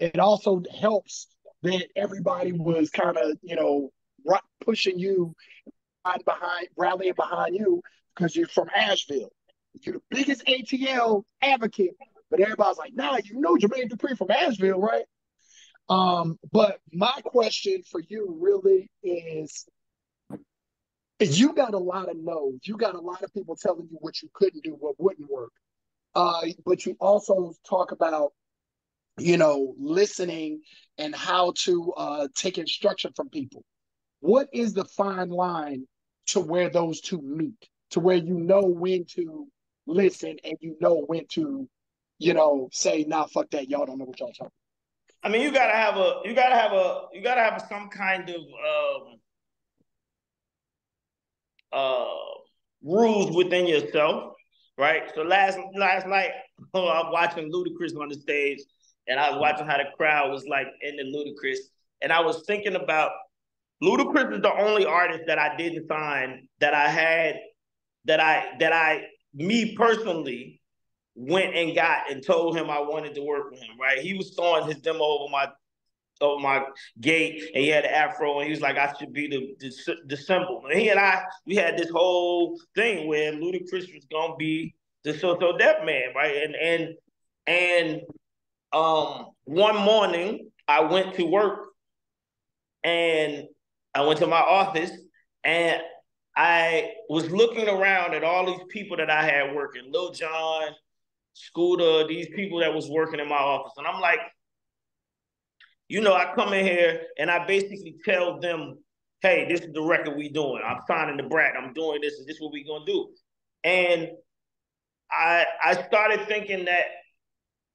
It also helps that everybody was kind of, you know, pushing you rallying behind you because you're from Asheville. You're the biggest ATL advocate, but everybody's like, nah, you know Jermaine Dupri from Asheville, right? But my question for you really is you got a lot of no's. You got a lot of people telling you what you couldn't do, what wouldn't work. But you also talk about, you know, listening and how to take instruction from people. What is the fine line to where those two meet, to where you know when to listen and you know when to, you know, say, nah, fuck that, y'all don't know what y'all talking about? I mean, you gotta have some kind of rules within yourself, right? So last night, I was watching Ludacris on the stage, and I was watching how the crowd was like into Ludacris, and I was thinking about Ludacris is the only artist that I didn't sign that I me personally went and got and told him I wanted to work with him, right? He was throwing his demo over my gate, and he had an afro, and he was like, I should be the symbol. And he and we had this whole thing where Ludacris was gonna be the So Def man, right? And one morning I went to work, and I went to my office, and I was looking around at all these people that I had working, Lil Jon, Scooter, these people that was working in my office. And I'm like, you know, I come in here and I basically tell them, hey, this is the record we doing. I'm signing the brat. I'm doing this. Is this what we gonna do? And I started thinking that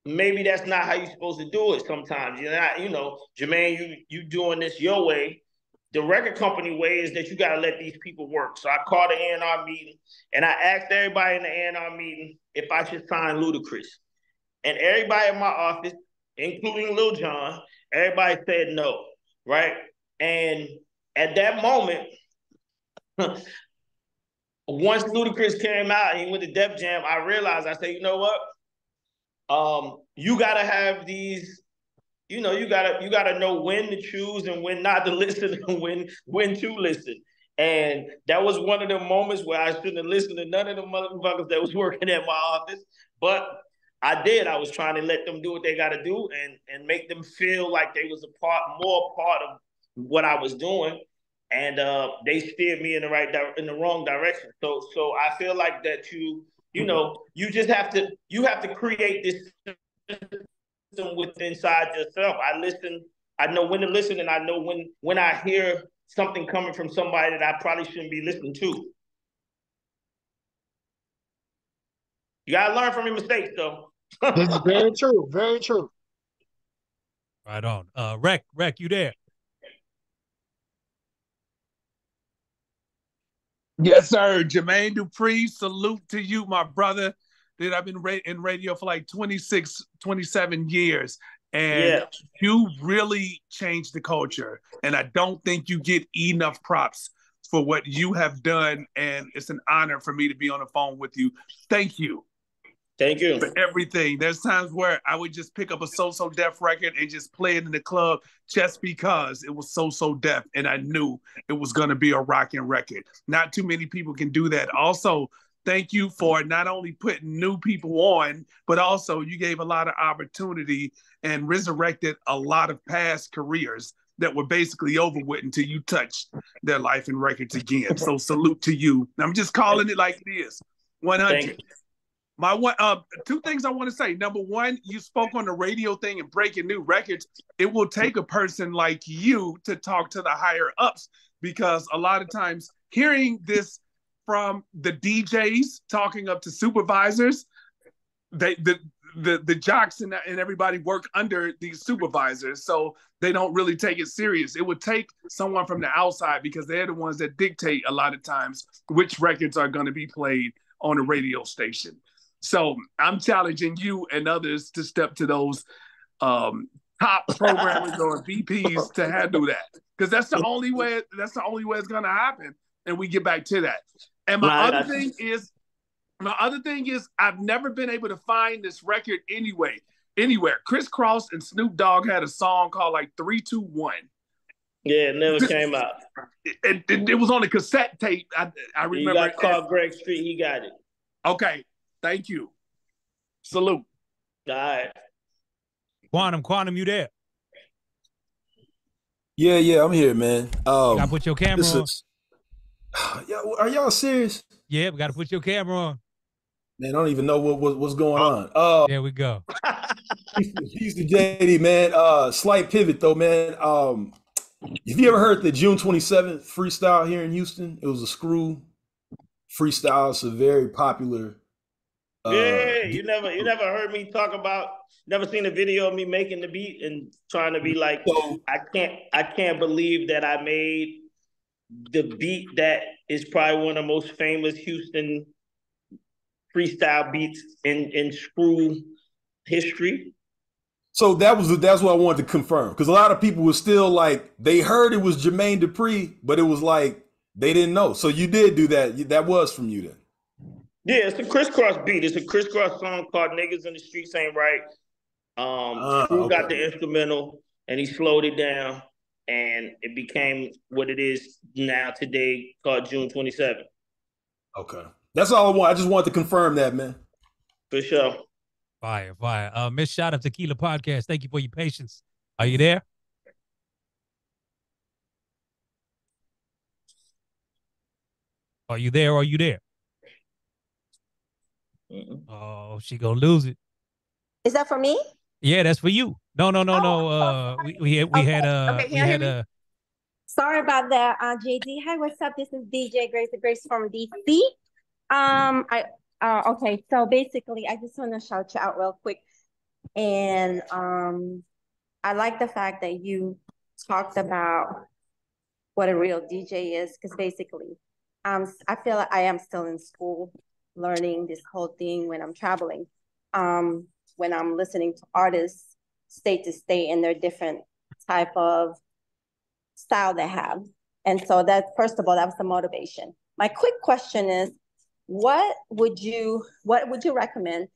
maybe that's not how you're supposed to do it sometimes. You're not, you know, Jermaine, you doing this your way. The record company way is that you got to let these people work. So I called the A&R meeting, and I asked everybody in the A&R meeting if I should sign Ludacris. And everybody in my office, including Lil Jon, everybody said no, right? And at that moment, once Ludacris came out and he went to Def Jam, I realized, I said, you know what? You gotta have these, you gotta know when to choose and when not to listen and when to listen. And that was one of the moments where I shouldn't have listened to none of the motherfuckers that was working at my office. But I did. I was trying to let them do what they gotta do and make them feel like they was more part of what I was doing. And they steered me in the wrong direction. So I feel like that you just have to create this system within inside yourself. I know when to listen, and I know when I hear something coming from somebody that I probably shouldn't be listening to. You gotta learn from your mistakes, though. This is very true. Very true. Right on. Rec, you there? Yes, sir. Jermaine Dupri, salute to you, my brother. That I've been in radio for like 26, 27 years. And you really changed the culture. And I don't think you get enough props for what you have done. And it's an honor for me to be on the phone with you. Thank you. Thank you. For everything. There's times where I would just pick up a So Def record and just play it in the club just because it was So Def and I knew it was going to be a rocking record. Not too many people can do that. Also, thank you for not only putting new people on, but also you gave a lot of opportunity and resurrected a lot of past careers that were basically over with until you touched their life and records again. So salute to you. I'm just calling it like it is. 100. My one, two things I want to say. Number one, you spoke on the radio thing and breaking new records. It will take a person like you to talk to the higher ups, because a lot of times hearing this from the DJs talking up to supervisors, the jocks and everybody work under these supervisors, so they don't really take it serious. It would take someone from the outside, because they're the ones that dictate a lot of times which records are going to be played on a radio station. So I'm challenging you and others to step to those top programmers or VPs to handle that, because that's the only way. That's the only way it's going to happen. And we get back to that. And my other thing is, I've never been able to find this record anywhere. Chris Cross and Snoop Dogg had a song called like 3-2-1. Yeah, it never came out. It was on a cassette tape. I remember. You got called Greg Street. He got it. Okay. Thank you. Salute. All right. Quantum, you there? Yeah, I'm here, man. You gotta put your camera on. Are y'all serious? Yeah, we gotta put your camera on. Man, I don't even know what's going on. There we go. He's the JD, man. Slight pivot though, man. Have you ever heard the June 27th freestyle here in Houston? It was a screw freestyle. It's a very popular. You never heard me talk about, never seen a video of me making the beat and trying to be like, I can't believe that I made the beat that is probably one of the most famous Houston freestyle beats in screw history. So that's what I wanted to confirm, because a lot of people were still like, they heard it was Jermaine Dupri, but it was like they didn't know. So you did do that. That was from you then. Yeah, it's a crisscross beat. It's a crisscross song called "Niggas in the Streets Ain't Right." Screw got the instrumental and he slowed it down, and it became what it is now today, called June 27th. Okay, that's all I want. I just wanted to confirm that, man. For sure. Fire. Miss Shot of Tequila Podcast, thank you for your patience. Are you there? Are you there? Oh, she gonna lose it. Is that for me? Yeah, that's for you. No. We had Sorry about that, JD. Hi, what's up? This is DJ Grace from DC. Okay, so basically, I just want to shout you out real quick, and I like the fact that you talked about what a real DJ is, because basically, I feel like I am still in school, learning this whole thing when I'm traveling, when I'm listening to artists state to state and their different type of style they have. And so that, first of all, that was the motivation. My quick question is, what would you recommend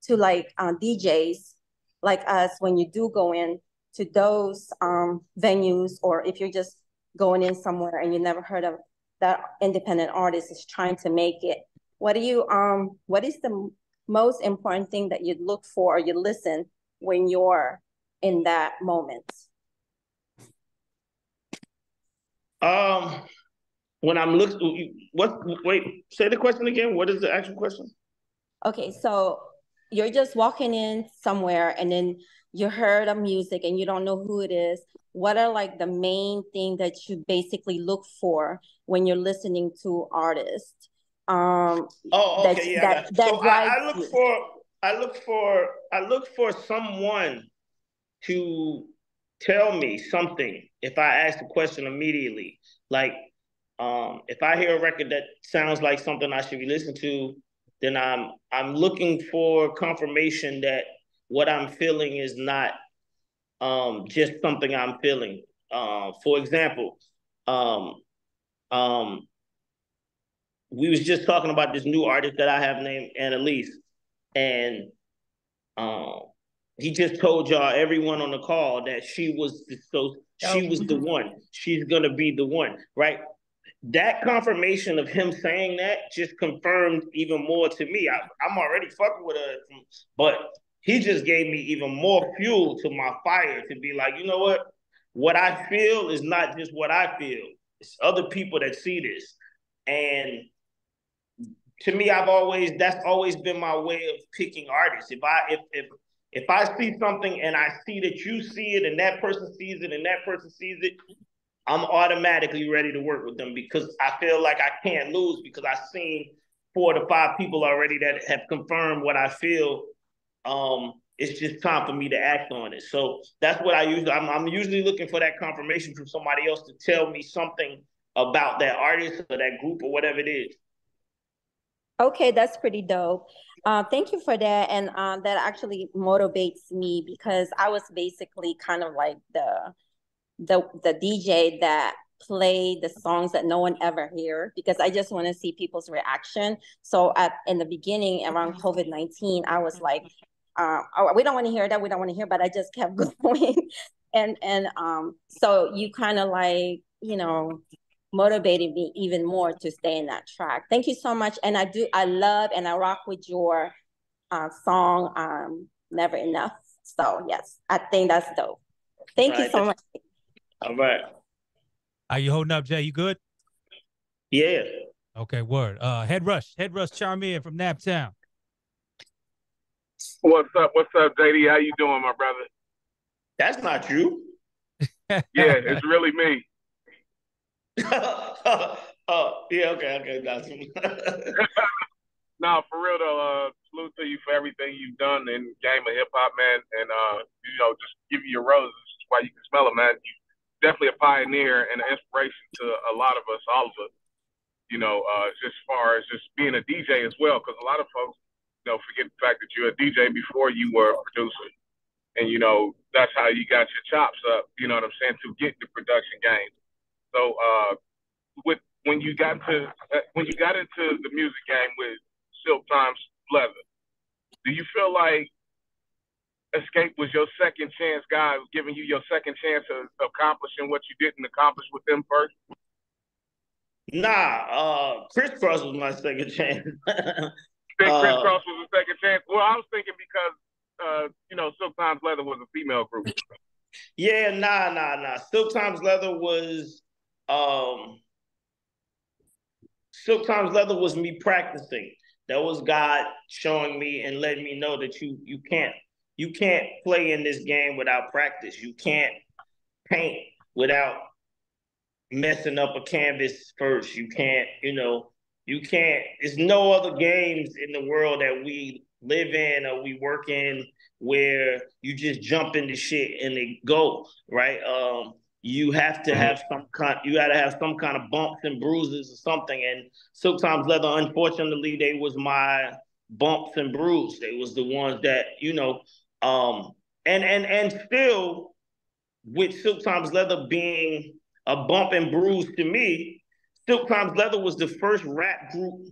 to like DJs like us when you do go in to those venues, or if you're just going in somewhere and you never heard of that independent artist is trying to make it? What is the most important thing that you'd look for or you listen when you're in that moment? When I'm looking, wait, say the question again. What is the actual question? Okay, so you're just walking in somewhere and then you heard a music and you don't know who it is. What are like the main thing that you basically look for when you're listening to artists? Oh, okay, yeah. So I look for someone to tell me something if I ask the question immediately. Like, if I hear a record that sounds like something I should be listening to, then I'm looking for confirmation that what I'm feeling is not just something I'm feeling. For example, um, um, we was just talking about this new artist that I have named Annalise, and um, he just told y'all everyone on the call that she was the one. She's gonna be the one, right? That confirmation of him saying that just confirmed even more to me. I'm already fucking with her, but he just gave me even more fuel to my fire to be like, you know what? What I feel is not just what I feel. It's other people that see this. And to me, that's always been my way of picking artists. If I see something and I see that you see it and that person sees it and that person sees it, I'm automatically ready to work with them because I feel like I can't lose because I've seen 4 to 5 people already that have confirmed what I feel. It's just time for me to act on it. So that's what I'm usually looking for, that confirmation from somebody else to tell me something about that artist or that group or whatever it is. Okay, that's pretty dope. Thank you for that. And that actually motivates me because I was basically kind of like the DJ that play the songs that no one ever hear because I just want to see people's reaction. So in the beginning around COVID-19, I was like, oh, we don't want to hear that. We don't want to hear, but I just kept going. and so you kind of like, motivated me even more to stay in that track. Thank you so much. And I love and I rock with your song, Never Enough. So yes, I think that's dope. Thank you so much. All right. How you holding up, Jay? You good? Yeah. Okay, word. Head Rush chime in from Naptown. What's up, JD? How you doing, my brother? That's not you. Yeah, it's really me. Yeah, okay, got you. No, for real though, salute to you for everything you've done in the game of hip hop, man. And just give you your roses while you can smell them, man. You definitely a pioneer and an inspiration to a lot of us, all of us. Just as far as just being a DJ as well, because a lot of folks, forget the fact that you're a DJ before you were a producer. And that's how you got your chops up, you know what I'm saying, to get the production game. So when you got into the music game with Silk Times Leather, do you feel like Escape was your second chance, God giving you your second chance of accomplishing what you didn't accomplish with them first? Nah, Crisscross was my second chance. Crisscross was the second chance? Well, I was thinking because Silk Times Leather was a female group. Yeah, nah. Silk Times Leather was me practicing. That was God showing me and letting me know that you can't play in this game without practice. You can't paint without messing up a canvas first. You can't. There's no other games in the world that we live in or we work in where you just jump into shit and they go, right? You have to have some kind of bumps and bruises or something. And Silk Times Leather, unfortunately, they was my bumps and bruises. They was the ones that, and still with Silk Times Leather being a bump and bruise to me, Silk Times Leather was the first rap group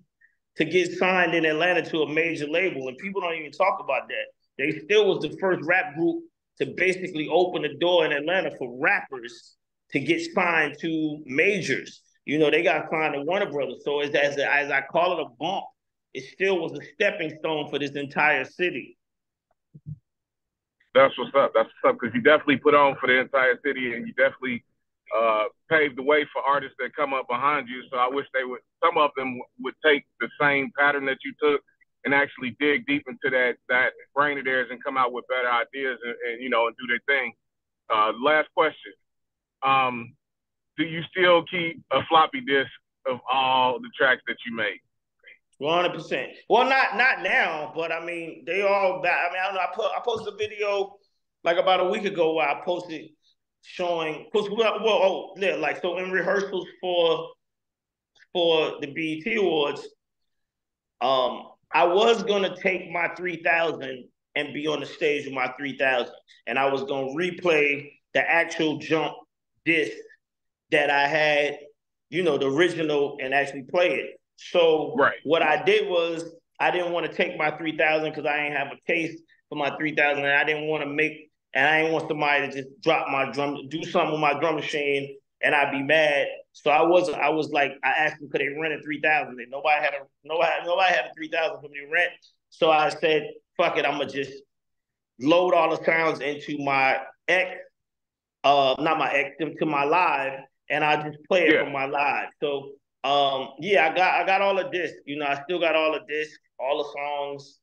to get signed in Atlanta to a major label, and people don't even talk about that. They still was the first rap group to basically open the door in Atlanta for rappers to get signed to majors. You know, they got signed to Warner Brothers. So as I call it a bump, it still was a stepping stone for this entire city. That's what's up. That's what's up, because you definitely put on for the entire city, and you definitely paved the way for artists that come up behind you. So I wish some of them would take the same pattern that you took and actually dig deep into that brain of theirs and come out with better ideas and you know, and do their thing. Last question. Do you still keep a floppy disk of all the tracks that you made? 100%. Well, not now, but I mean, they all back. I mean, I don't know. I posted a video like about a week ago where I posted showing, so in rehearsals for the BET Awards, I was gonna take my 3000 and be on the stage with my 3000, and I was gonna replay the actual jump disc that I had, you know, the original, and actually play it. So what I did was I didn't want to take my 3000 because I ain't have a case for my 3000, and I didn't want somebody to just drop my drum, do something with my drum machine, and I'd be mad. So I was like, I asked them could they rent a 3000, and nobody had a 3000 for me to rent. So I said, fuck it, I'm gonna just load all the sounds into my to my live, and I just play it from my live. So I got all the discs. You know, I still got all the discs, all the songs,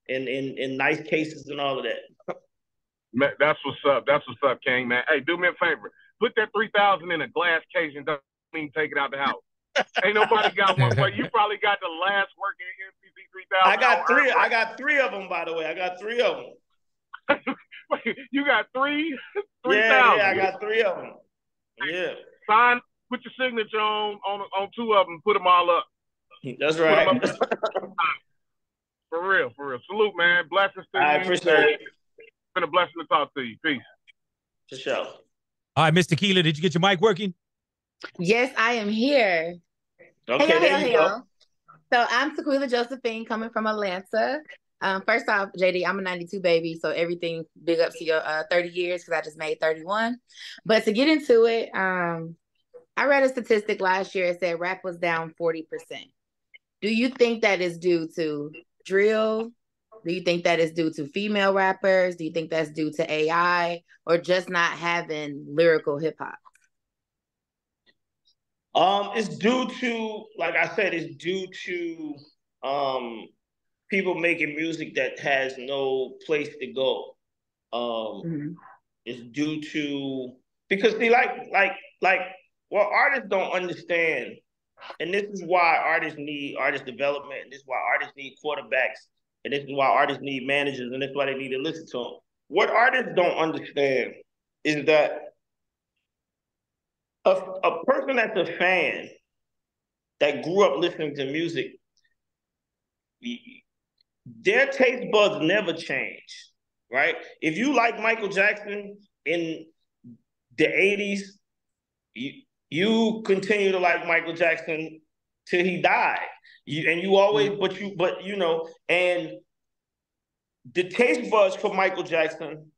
in nice cases and all of that. Man, that's what's up. That's what's up, King, man. Hey, do me a favor. Put that 3000 in a glass case and don't even take it out the house. Ain't nobody got one for you. You probably got the last working MPC 3000. I got three of them, by the way. I got three of them. Wait, you got three? 3,000. Yeah, I got three of them. Yeah. Put your signature on two of them. Put them all up. That's right. For real. Salute, man. Blessings to you. I appreciate it. It's been a blessing to talk to you. Peace. For sure. All right, Miss Tequila, did you get your mic working? Yes, I am here. Okay, hey, y'all. So I'm Tequila Josephine, coming from Atlanta. First off, JD, I'm a 92 baby, so everything big up to your 30 years, because I just made 31. But to get into it, I read a statistic last year. It said rap was down 40%. Do you think that is due to drill? Do you think that is due to female rappers? Do you think that's due to AI, or just not having lyrical hip hop? It's due to, like I said, it's due to people making music that has no place to go. It's due to, because see, what artists don't understand, and this is why artists need artist development, and this is why artists need quarterbacks, and this is why artists need managers, and that's why they need to listen to them. What artists don't understand is that a person that's a fan that grew up listening to music, their taste buds never change, right? If you like Michael Jackson in the 80s, you continue to like Michael Jackson till he died. And the taste buds for Michael Jackson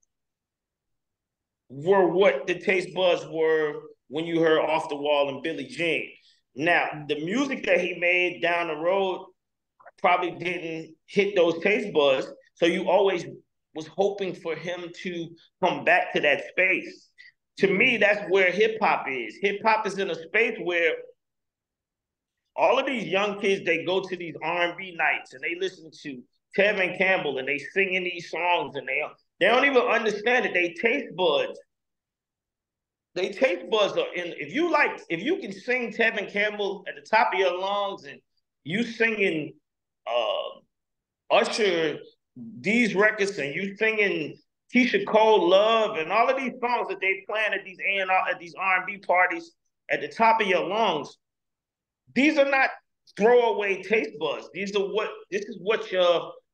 were what the taste buds were when you heard Off the Wall and Billie Jean. Now, the music that he made down the road probably didn't hit those taste buds, so you always was hoping for him to come back to that space. To me, that's where hip-hop is. Hip-hop is in a space where all of these young kids, they go to these R&B nights and they listen to Tevin Campbell and they sing in these songs, and they don't even understand that they taste buds. They taste buds are in. If you can sing Tevin Campbell at the top of your lungs, and you singing Usher these records, and you singing Keisha Cole Love and all of these songs that they playing at these these R&B parties at the top of your lungs, these are not throwaway taste buds. This is what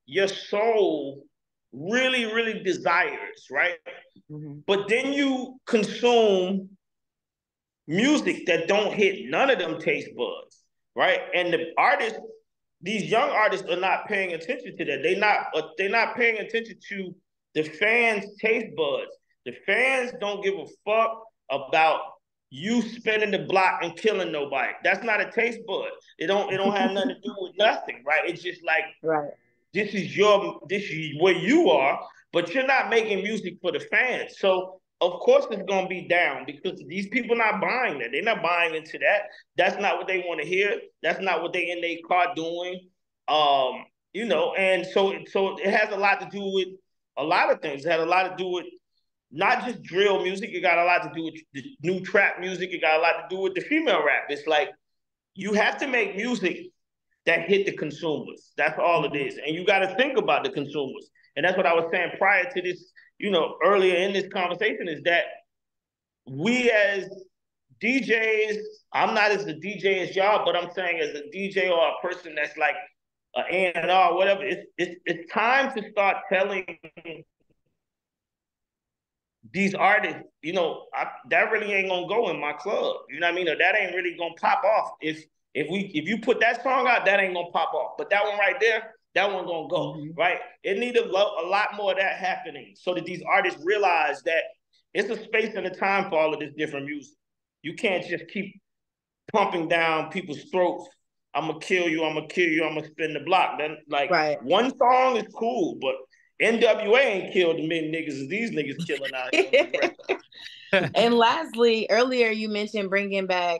your soul really, really desires, right? But then you consume music that don't hit none of them taste buds, right? And the artists, these young artists are not paying attention to that. They're not paying attention to the fans' taste buds. The fans don't give a fuck about you spinning the block and killing nobody. That's not a taste bud. It don't have nothing to do with nothing, right? It's just like this is where you are, but you're not making music for the fans. So of course it's gonna be down because these people not buying that. They're not buying into that. That's not what they want to hear. That's not what they in their car doing. You know, and so it has a lot to do with a lot of things. It had a lot to do with not just drill music. It got a lot to do with the new trap music. It got a lot to do with the female rap. It's like you have to make music that hit the consumers. That's all it is. And you got to think about the consumers. And that's what I was saying prior to this, you know, earlier in this conversation, is that we as DJs, I'm not as a DJ as y'all, but I'm saying as a DJ or a person that's like an A&R, whatever, it's time to start telling these artists, you know, that really ain't gonna go in my club. You know what I mean? Or that ain't really gonna pop off. If you put that song out, that ain't gonna pop off. But that one right there, that one gonna go, right? It need a lot more of that happening so that these artists realize that it's a space and a time for all of this different music. You can't just keep pumping down people's throats. I'm gonna kill you, I'm gonna kill you, I'm gonna spin the block. Then like one song is cool, but NWA ain't killed as many niggas as these niggas killing out here. And lastly, earlier you mentioned bringing back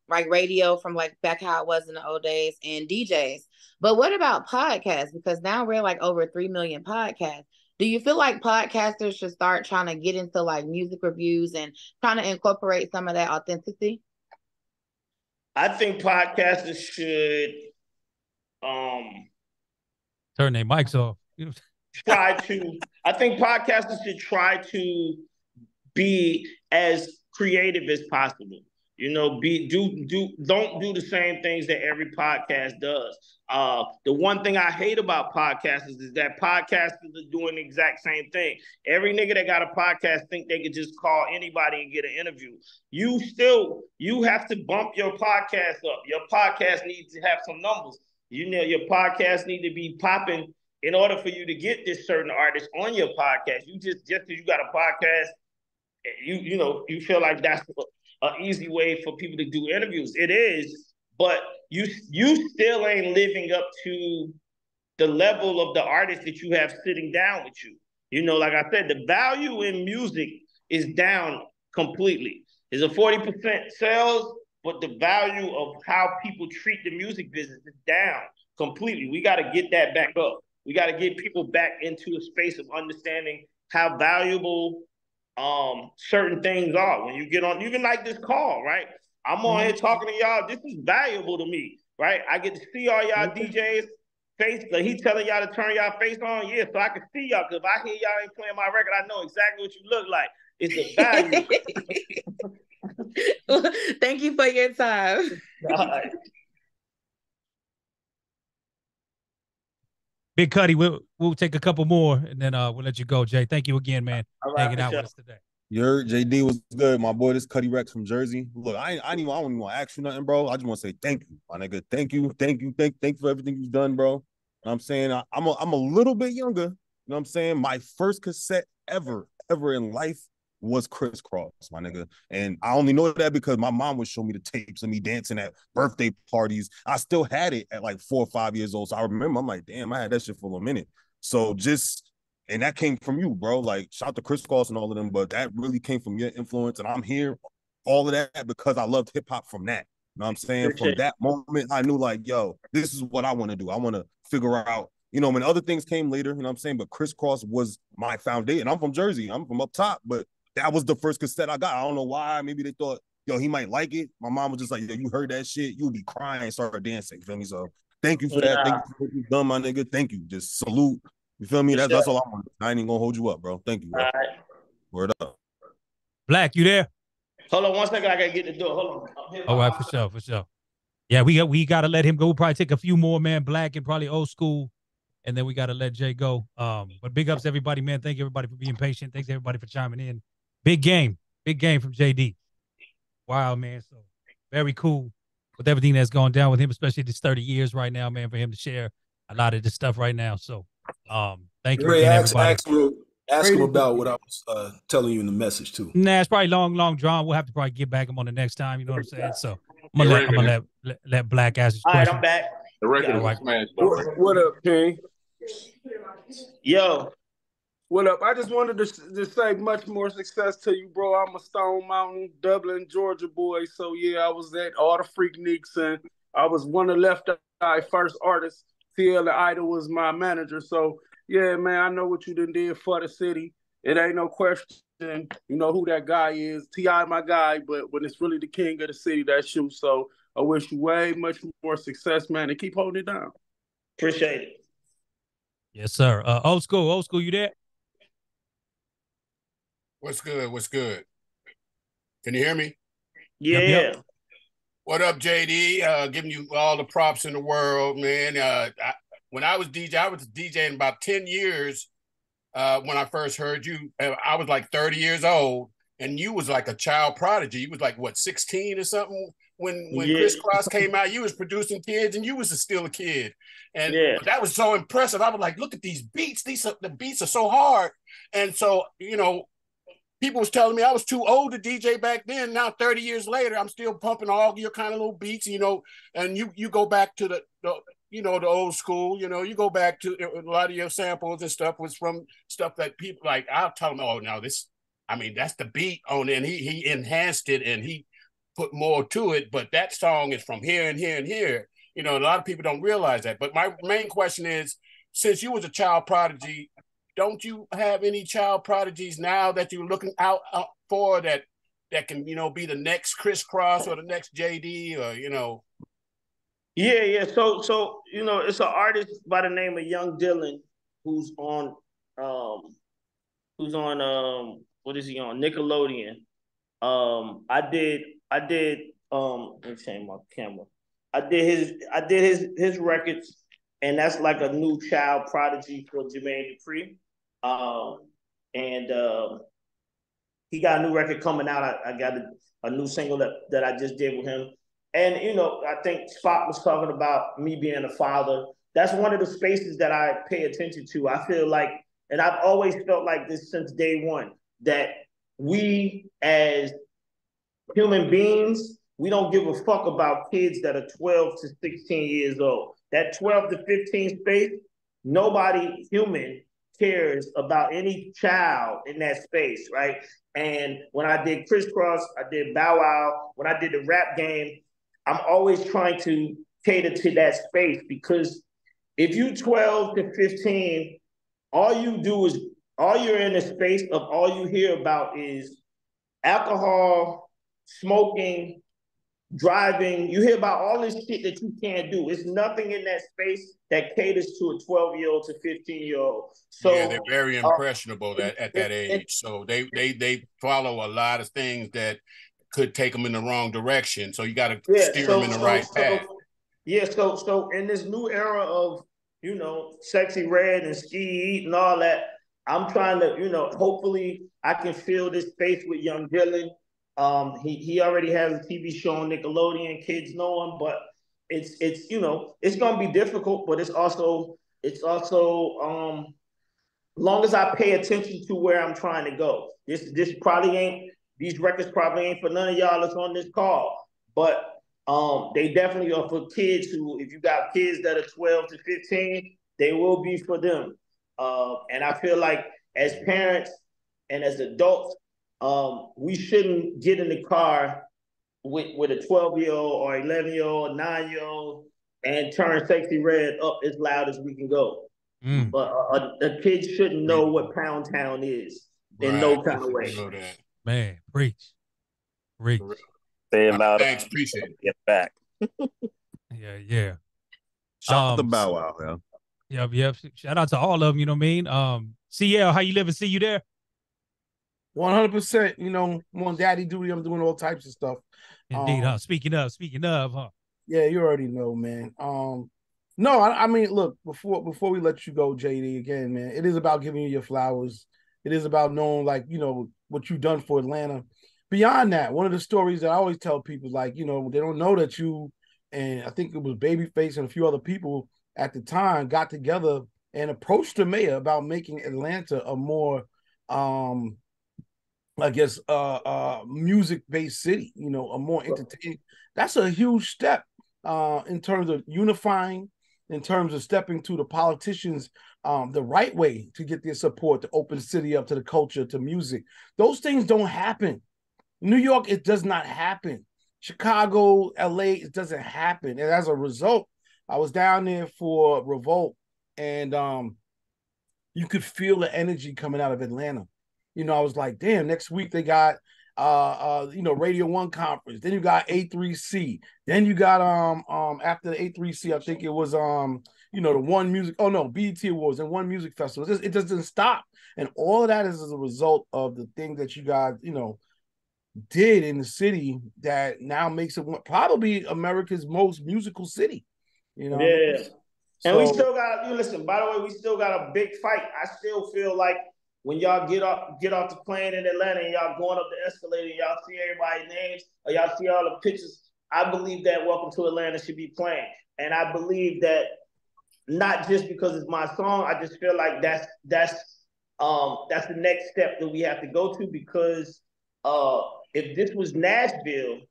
like radio from like back how it was in the old days and DJs. But what about podcasts? Because now we're like over 3 million podcasts. Do you feel like podcasters should start trying to get into like music reviews and trying to incorporate some of that authenticity? I think podcasters should turn their mics off. I think podcasters should try to be as creative as possible. You know, don't do the same things that every podcast does. The one thing I hate about podcasters is that podcasters are doing the exact same thing. Every nigga that got a podcast think they could just call anybody and get an interview. You have to bump your podcast up. Your podcast needs to have some numbers. You know, your podcast need to be popping in order for you to get this certain artist on your podcast. You just because you got a podcast, you know, you feel like that's an easy way for people to do interviews. It is, but you still ain't living up to the level of the artist that you have sitting down with you. You know, like I said, the value in music is down completely. It's a 40% sales, but the value of how people treat the music business is down completely. We got to get that back up. We got to get people back into a space of understanding how valuable certain things are. When you get on, even like this call, right? I'm on here talking to y'all. This is valuable to me, right? I get to see all y'all DJs face. Like he telling y'all to turn y'all face on, yeah, so I can see y'all. Because if I hear y'all ain't playing my record, I know exactly what you look like. It's a value. Thank you for your time. All right. Big Cuddy, we'll take a couple more and then we'll let you go, Jay. Thank you again, man, hanging out with us today. Your JD was good, my boy. This Cuddy Rex from Jersey. Look, I don't even want to ask you nothing, bro. I just want to say thank you, my nigga. Thank you for everything you've done, bro. You know what I'm saying? I'm a little bit younger. You know what I'm saying? My first cassette ever in life was Crisscross, my nigga. And I only know that because my mom would show me the tapes of me dancing at birthday parties. I still had it at like 4 or 5 years old. So I remember, I'm like, damn, I had that shit for a minute. So and that came from you, bro. Like, shout out to Crisscross and all of them, but that really came from your influence. And I'm here, all of that, because I loved hip hop from that. You know what I'm saying? From that moment, I knew, like, yo, this is what I want to do. I want to figure out, you know, when other things came later, you know what I'm saying? But Crisscross was my foundation. I'm from Jersey. I'm from up top, but that was the first cassette I got. I don't know why. Maybe they thought, yo, he might like it. My mom was just like, yo, you heard that shit, you'll be crying and start dancing. You feel me? So thank you for that. Thank you for what you've done, my nigga. Thank you. Just salute. You feel me? That's all I want. I ain't even gonna hold you up, bro. Thank you, bro. All right. Word up. Black, you there? Hold on 1 second. I gotta get the door. Hold on. All right, for sure. Yeah, we gotta let him go. We'll probably take a few more, man. Black and probably old school. And then we gotta let Jay go. But big ups to everybody, man. Thank you everybody for being patient. Thanks everybody for chiming in. Big game from JD. Wow, man. So very cool with everything that's going down with him, especially this 30 years right now, man, for him to share a lot of this stuff right now. So thank you Ray, again, everybody. ask him about what I was telling you in the message too. Nah, it's probably long drawn. We'll have to probably get back him on the next time. You know what I'm saying? So I'm gonna let Black ask his All right, question. I'm back. The record All is right. smashed. What up, King? Yo. What up? I just wanted to say much more success to you, bro. I'm a Stone Mountain, Dublin, Georgia boy. So yeah, I was at all the Freakniks, and I was one of Left Eye first artists. TL the Idol was my manager. So yeah, man, I know what you done did for the city. It ain't no question. You know who that guy is. T.I. my guy, but when it's really the king of the city, that's you. So I wish you way much more success, man, and keep holding it down. Appreciate it. Yes, sir. Old school, you there? What's good? What's good? Can you hear me? Yeah. Yep. What up, JD? Giving you all the props in the world, man. When I was DJing about 10 years when I first heard you. I was like 30 years old, and you was like a child prodigy. You was like, what, 16 or something? When Criss Cross came out, you was producing kids, and you was still a kid. And that was so impressive. I was like, look at these beats. The beats are so hard. And so, people was telling me I was too old to DJ back then. Now, 30 years later, I'm still pumping all your kind of little beats, and you go back to the old school, you go back to a lot of your samples and stuff was from stuff that people like, I'll tell them, oh, no, that's the beat on it. And he enhanced it and he put more to it. But that song is from here and here and here. A lot of people don't realize that. But my main question is, since you was a child prodigy, don't you have any child prodigies now that you're looking out for that can, be the next Criss Cross or the next JD or, Yeah. So it's an artist by the name of Young Dylan who's on what is he on? Nickelodeon. I did let me change my camera. I did his records, and that's like a new child prodigy for Jermaine Dupri. He got a new record coming out. I got a new single that I just did with him. And, I think Spock was talking about me being a father. That's one of the spaces that I pay attention to. I feel like, and I've always felt like this since day one, that we as human beings, we don't give a fuck about kids that are 12 to 16 years old. That 12 to 15 space, nobody human cares about any child in that space, right? And when I did Criss Cross, I did Bow Wow, when I did the rap game, I'm always trying to cater to that space because if you 12 to 15, all you're in a space of all you hear about is alcohol, smoking, driving. You hear about all this shit that you can't do. It's nothing in that space that caters to a 12-year-old to 15-year-old. So yeah, they're very impressionable at that age. So they follow a lot of things that could take them in the wrong direction. So you got to steer them in the right path. So in this new era of, Sexy Red and Ski Eat and all that, I'm trying to, hopefully I can fill this space with Young Dylan. He already has a TV show on Nickelodeon, kids know him, but it's gonna be difficult, but it's also long as I pay attention to where I'm trying to go. These records probably ain't for none of y'all that's on this call, but they definitely are for kids who, if you got kids that are 12 to 15, they will be for them. And I feel like as parents and as adults, we shouldn't get in the car with a 12-year-old or 11-year-old, 9-year-old and turn Sexy Red up as loud as we can go. But a kid shouldn't know what Pound Town is in no kind of way. Man, preach. Say it louder. Thanks, appreciate it. Get back. Yeah. Shout out to Bow Wow, yeah. Yep. Shout out to all of them, you know what I mean? CL, how you living? See you there? 100%, on Daddy Duty, I'm doing all types of stuff. Indeed, huh? Speaking of, huh? Yeah, you already know, man. No, I mean, look, before we let you go, JD, again, man, it is about giving you your flowers. It is about knowing, like, what you've done for Atlanta. beyond that, one of the stories that I always tell people, like, you know, they don't know that you, and I think it was Babyface and a few other people at the time got together and approached the mayor about making Atlanta a more I guess music-based city, you know, a more entertaining. That's a huge step in terms of unifying, in terms of stepping to the politicians the right way to get their support, to open the city up to the culture, to music. Those things don't happen. New York, it does not happen. Chicago, LA, it doesn't happen. And as a result, I was down there for Revolt, and you could feel the energy coming out of Atlanta. You know, I was like, damn, next week they got you know, Radio 1 conference. Then you got A3C. Then you got after the A3C, I think it was you know, the One Music, oh no, BET Awards and One Music Festival. It just doesn't stop. And all of that is as a result of the thing that you guys, you know, did in the city that now makes it probably America's most musical city. You know, yeah. So, and we still got, you listen, by the way, we still got a big fight. I still feel like when y'all get off the plane in Atlanta and y'all going up the escalator and y'all see everybody's names or y'all see all the pictures, I believe that Welcome to Atlanta should be playing. And I believe that not just because it's my song, I just feel like that's the next step that we have to go to, because if this was Nashville,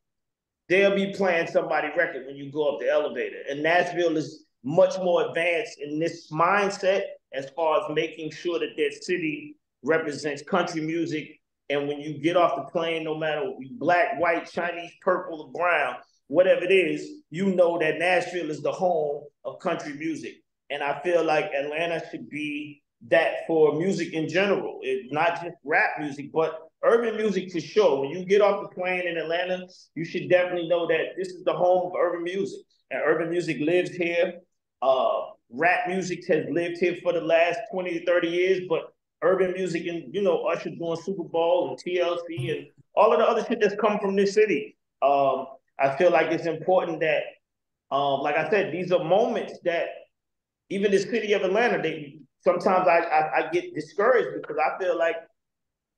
they'll be playing somebody's record when you go up the elevator. And Nashville is much more advanced in this mindset as far as making sure that their city represents country music. And when you get off the plane, no matter black, white, Chinese, purple, or brown, whatever it is, you know that Nashville is the home of country music. And I feel like Atlanta should be that for music in general. It's not just rap music, but urban music for sure. When you get off the plane in Atlanta, you should definitely know that this is the home of urban music. And urban music lives here. Rap music has lived here for the last 20 to 30 years, but urban music and, you know, Usher doing Super Bowl and TLC and all of the other shit that's come from this city. I feel like it's important that, like I said, these are moments that even the city of Atlanta, sometimes I get discouraged because I feel like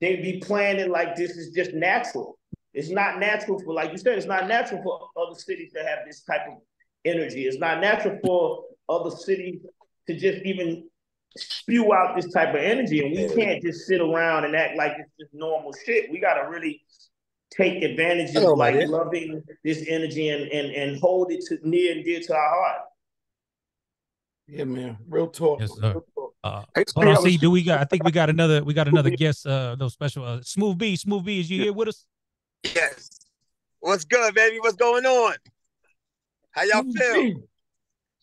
they be playing it like this is just natural. It's not natural for, like you said, it's not natural for other cities to have this type of energy. It's not natural for other cities to just even spew out this type of energy. And we can't just sit around and act like it's just normal shit. We got to really take advantage of like loving this energy and hold it to near and dear to our heart. Yeah, man. Real talk. Yes, sir. Hold on, see, I think we got another guest, no special. Smooth B, is you here with us? Yes. What's good, baby? What's going on? How y'all feel?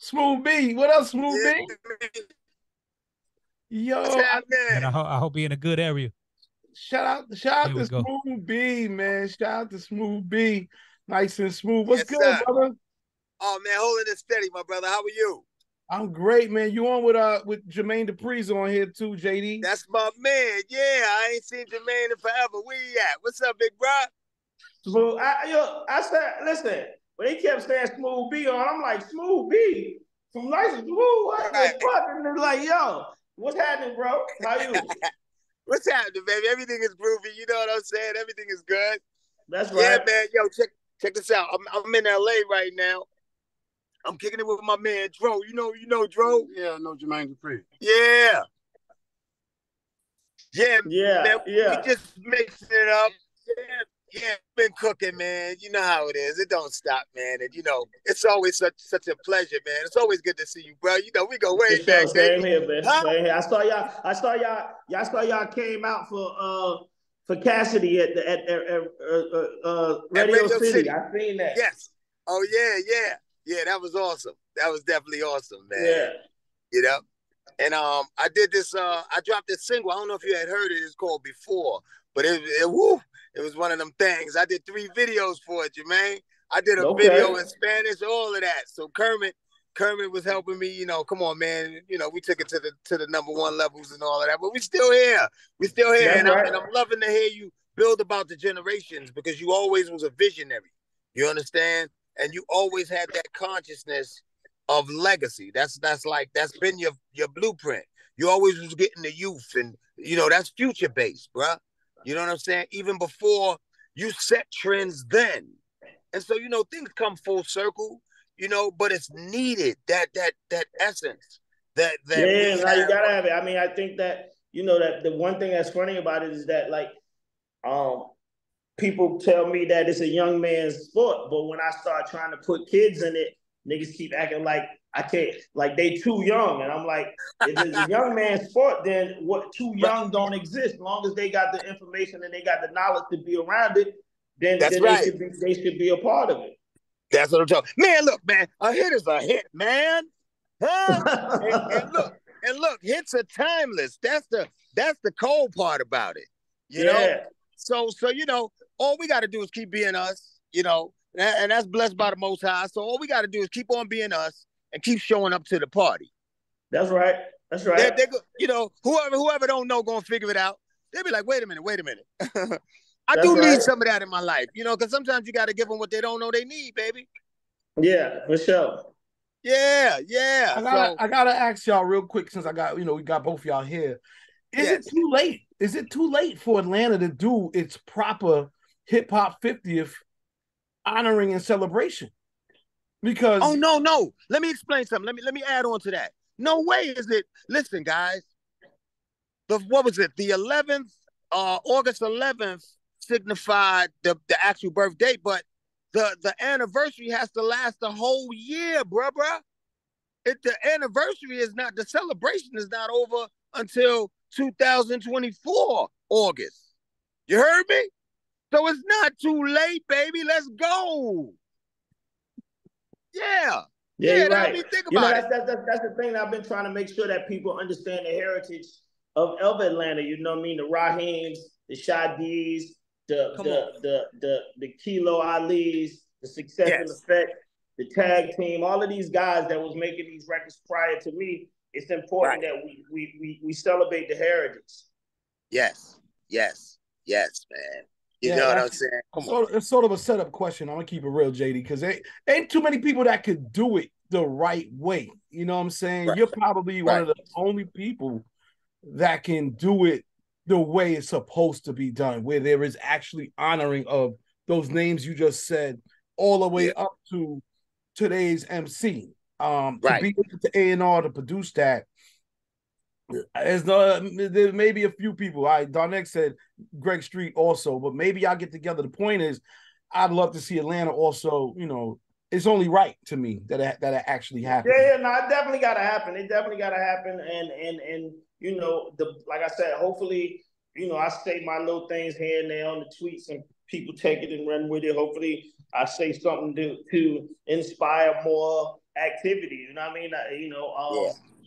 Smooth B. What up, Smooth B? Yo, and I hope you're in a good area. Shout out to Smooth B, man. Shout out to Smooth B. Nice and smooth. What's good, brother? Oh man, holding it steady, my brother. How are you? I'm great, man. You on with Jermaine Dupri's on here too, JD? That's my man. Yeah, I ain't seen Jermaine in forever. Where you at? What's up, big bro? Smooth. I said, listen, when they kept saying Smooth B on, I'm like, Smooth B from Nice and Smooth. What the fuck? And they're like, yo, what's happening, bro? How you? What's happening, baby? Everything is groovy. You know what I'm saying? Everything is good. That's right. Yeah, man. Yo, check this out. I'm in LA right now. I'm kicking it with my man Dro. You know Dro? Yeah, I know Jermaine Dupri. Yeah. Yeah, man, yeah. We just mixing it up. Yeah, been cooking, man. You know how it is. It don't stop, man. And you know, it's always such a pleasure, man. It's always good to see you, bro. You know, we go way back. Same here, man. Huh? Same here. I saw y'all came out for Cassidy at Radio City. I seen that. Yes. Oh yeah. Yeah, that was awesome. That was definitely awesome, man. Yeah. You know? And I did this, I dropped this single. I don't know if you had heard it. It's called Before. But it was one of them things. I did 3 videos for it, Jermaine. I did a video in Spanish, all of that. So Kermit was helping me, you know, come on, man. You know, we took it to the #1 levels and all of that. But we still here. And I'm loving to hear you build about the generations, because you always was a visionary. You understand? And you always had that consciousness of legacy. That's been your blueprint. You always was getting the youth, and you know that's future based, bruh. You know what I'm saying? Even before you set trends then. And so, things come full circle, but it's needed, that essence that yeah, we now you have. gotta have it. I mean, I think that, that the one thing that's funny about it is that, like, people tell me that it's a young man's sport, but when I start trying to put kids in it, niggas keep acting like I can't, like they too young. And I'm like, if it's a young man's sport, then what, too young don't exist. As long as they got the information and they got the knowledge to be around it, then they should be a part of it. That's what I'm talking. Man, look, man, a hit is a hit, man. Huh? and look, hits are timeless. That's the cold part about it. You know? So all we got to do is keep being us, and that's blessed by the Most High. So all we got to do is keep on being us and keep showing up to the party. That's right. That's right. Whoever don't know gonna figure it out. They'll be like, wait a minute. I do need some of that in my life, because sometimes you got to give them what they don't know they need, baby. Yeah, for sure. Yeah. I gotta ask y'all real quick, since I got, we got both y'all here. Is it too late? Is it too late for Atlanta to do its proper hip hop 50th honoring and celebration? Because no. Let me explain something. Let me add on to that. No way is it. Listen, guys. What was it? The 11th, August 11th signified the actual birth date, but the anniversary has to last the whole year, bruh. The anniversary is not, the celebration is not over until 2024 August. You heard me? So it's not too late, baby. Let's go. Yeah, you're right. I mean, think about it. That's the thing that I've been trying to make sure that people understand the heritage of Atlanta. You know what I mean? The Raheems, the Shadis, the Kilo Alis, the Success and Effect, the Tag Team, all of these guys that was making these records prior to me. It's important that we celebrate the heritage. Yes, man. You know what I'm saying? It's sort of a setup question. I'm gonna keep it real, JD, because ain't too many people that could do it the right way. You know what I'm saying? Right. You're probably one of the only people that can do it the way it's supposed to be done, where there is actually honoring of those names you just said, all the way up to today's MC. To be able to A&R to produce that. There may be a few people. Darneck said Greg Street also, but maybe y'all get together. The point is, I'd love to see Atlanta also. It's only right to me that it actually happens. Yeah, no, it definitely got to happen. It definitely got to happen, and like I said, hopefully, I say my little things here and there on the tweets, and people take it and run with it. Hopefully, I say something to inspire more activity. You know what I mean?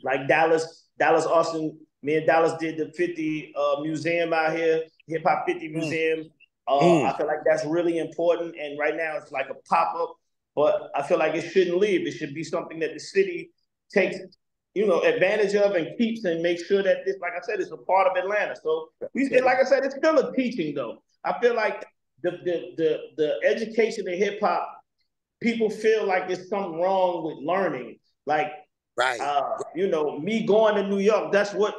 Like Dallas Austin, me and Dallas did the 50 museum out here, Hip Hop 50 museum. I feel like that's really important. And right now it's like a pop-up, but I feel like it shouldn't leave. It should be something that the city takes, advantage of and keeps, and make sure that this, like I said, it's a part of Atlanta. So like I said, it's still a teaching though. I feel like the education in hip hop, people feel like there's something wrong with learning. Like, me going to New York, that's what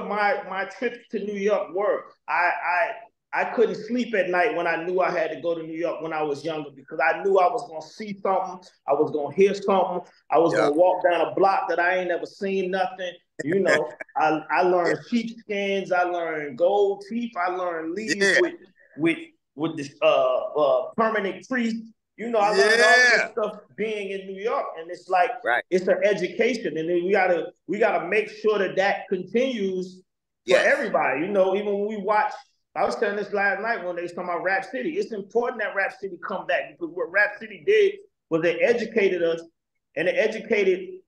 my trips to New York were. I couldn't sleep at night when I knew I had to go to New York when I was younger, because I knew I was gonna see something, I was gonna hear something, I was gonna walk down a block that I ain't never seen nothing. I learned sheepskins, I learned gold teeth, I learned leaves with this permanent crease. I learned all this stuff being in New York, and it's like it's an education, and then we gotta make sure that continues for everybody. Even when we watch, I was telling this last night when they was talking about Rap City. It's important that Rap City come back, because what Rap City did was they educated us, and it educated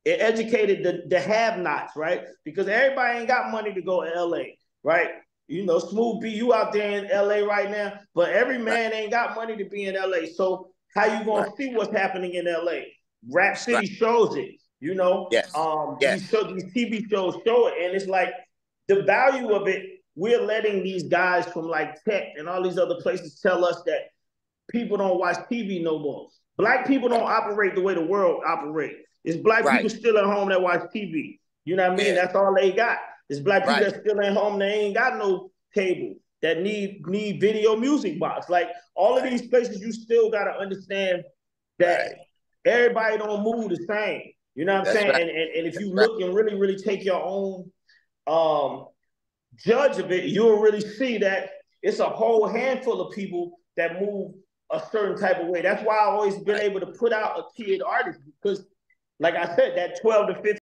the have-nots, right? Because everybody ain't got money to go to LA, right? Smooth B, you out there in LA right now, but every man ain't got money to be in LA. So how you gonna see what's happening in LA? Rap City shows it, these TV shows show it, and it's like the value of it. We're letting these guys from like Tech and all these other places tell us that people don't watch TV no more. Black people don't operate the way the world operates. It's black people still at home that watch TV. You know what I mean? That's all they got. It's black people that still at home, they ain't got no cable. that need video music box. Like all of these places, you still got to understand that everybody don't move the same. You know what I'm saying? And if you look and really take your own judge of it, you'll really see that it's a whole handful of people that move a certain type of way. That's why I've always been able to put out a kid artist, because like I said, that 12 to 15